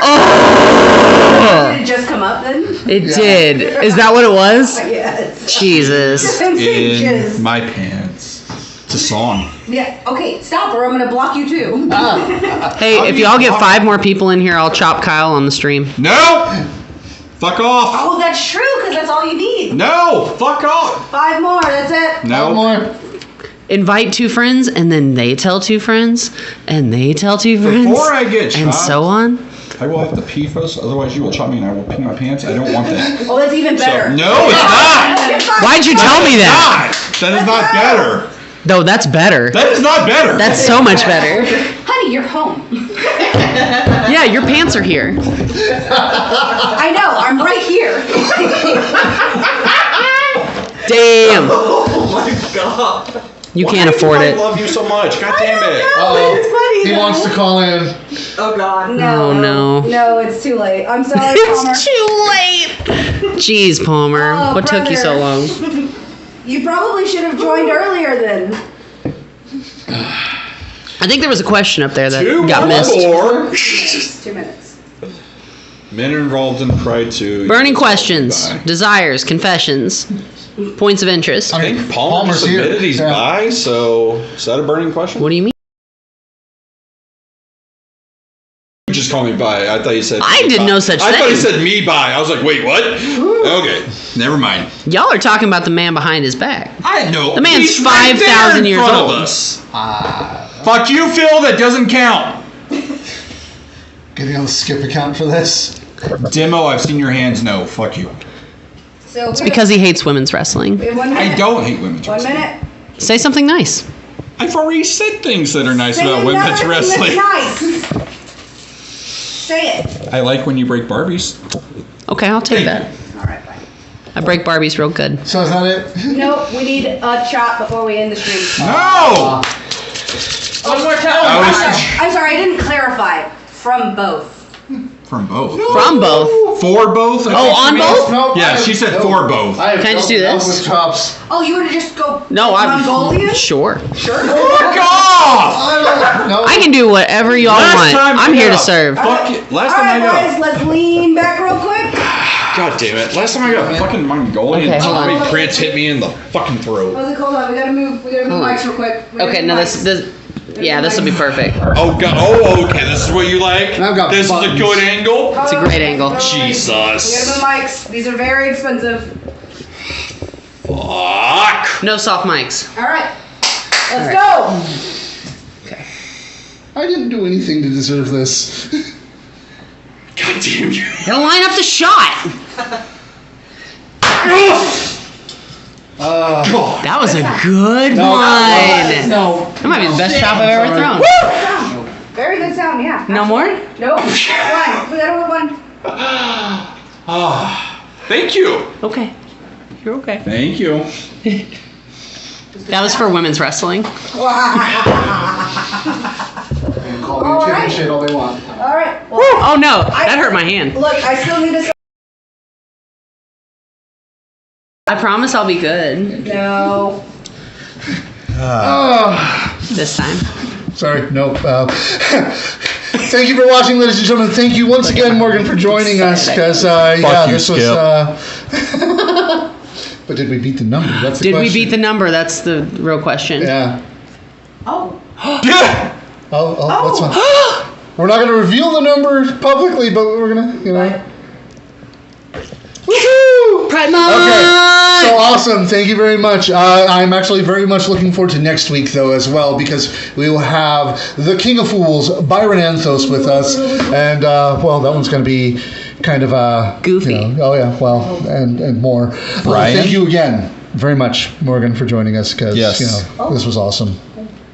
Oh, Did it just come up then? it Yeah. did. Is that what it was? Yes. Jesus. I'm saying In Jizz. my pants. It's a song. Yeah. Okay. Stop, or I'm gonna block you too. Hey, if y'all get 5 more people in here, I'll chop Kyle on the stream. No. Fuck off. Oh, that's true, because that's all you need. No. Fuck off. 5 more. That's it. No. More. Invite 2 friends, and then they tell 2 friends, and they tell 2 friends. Before I get and chopped, so on. I will have to pee first. Otherwise, you will chop me and I will pee my pants. I don't want that. Oh, that's even So, better. no, it's not. Why'd you tell me that? Not. That is not better. No, that's better. That is not better. That's so much better. Honey, you're home. Yeah, your pants are here. I know. I'm right here. Damn. Oh my god. You can't afford I it. love you so much. God damn it. Uh-oh. It's funny. He though. wants to call in. Oh god. No, Oh, no. No, it's too late. I'm sorry, Palmer. It's too late. Jeez, Palmer. Oh, What took you so brother. long? You probably should have joined earlier then. I think there was a question up there that 2 got missed. more. 2 minutes. Men involved in Pride 2. Burning questions, desires, confessions, points of interest. I I mean, think Palmer Palmer's submitted here. he's Yeah. bi, so is that a burning question? What do you mean? You just call me bi. I thought you said. I me did bi. no such I thought you thing. said me bi. I was like, wait, what? Okay, never mind. Y'all are talking about the man behind his back. I know. The man's He's right 5,000 there in years front old. Of us. Fuck you, Phil. That doesn't count. Getting on the skip account for this. Demo, I've seen your hands. No, fuck you. So It's because he hates women's wrestling. we have 1 minute. I don't hate women's 1 wrestling. minute. Say something nice. I've already said things that are nice Say about women's another wrestling. thing that's nice. Say it. I like when you break Barbies. Okay, I'll take that. All right, fine. I break Barbies real good. So is that it? Nope, we need a chop before we end the stream. No! One more time. I'm sorry, I didn't clarify. From both. From both. From both. For both? Oh, on both? No, Yeah, she said for both. I have Can I just no- do no this? with chops. Oh, you want to just go No, Mongolian? Sure. Sure. Fuck off! No. I can do whatever y'all want. I'm here to serve. Fuck it. Last All time right, I boys, got. let's lean back real quick. God damn it. Last time I got fucking Mongolian Okay, hold Tommy on. Prince hit me in the fucking throat. Hold on, hold on. We gotta move mics real quick. We gotta Okay, move no, mics. this will be perfect. Oh god. Oh, okay. This is what you like? And I've got This buttons. is a good angle? It's a great angle. Jesus. We gotta move mics. These are very expensive. Fuck. No soft mics. All right, let's All go. Okay. I didn't do anything to deserve this. God damn you. Gotta line up the shot. God. That was a good one. No. That might be the best shot I've ever thrown. Sound. Very good sound, yeah. No more? Nope. One. We gotta move one. Ah. Thank you. Okay. You're okay. Thank you. That was for women's wrestling. They can call me All chicken right. shit all they want. All right. Well, Oh no, that hurt my hand. look, I still need to. I promise I'll be good No. this time. Sorry, no. Thank you for watching, ladies and gentlemen. Thank you once again, Morgan, for joining us. Because yeah, you, this was. But did we beat the number? That's the Did question. we beat the number? That's the real question. Yeah. Oh. Oh, what's one? We're not going to reveal the number publicly, but we're going to, Right. Woohoo! Pride Month! Okay, so awesome. Thank you very much. I'm actually very much looking forward to next week, though, as well, because we will have the King of Fools, Byron Anthos, with us. And, well, that one's going to be kind of goofy. Oh, yeah, well, and more. Brian? Thank you again very much, Morgan, for joining us, because, Yes. this was awesome.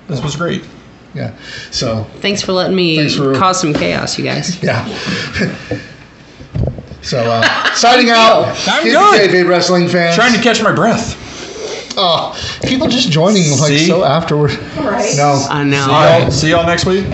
This was great. Yeah, so, Thanks for letting me cause some chaos, you guys. yeah. So, signing out. I'm Hit good. the kayfabe wrestling fans. Trying to catch my breath. Oh, people just joining like See? so afterward. Right. No. I know. See y'all next week.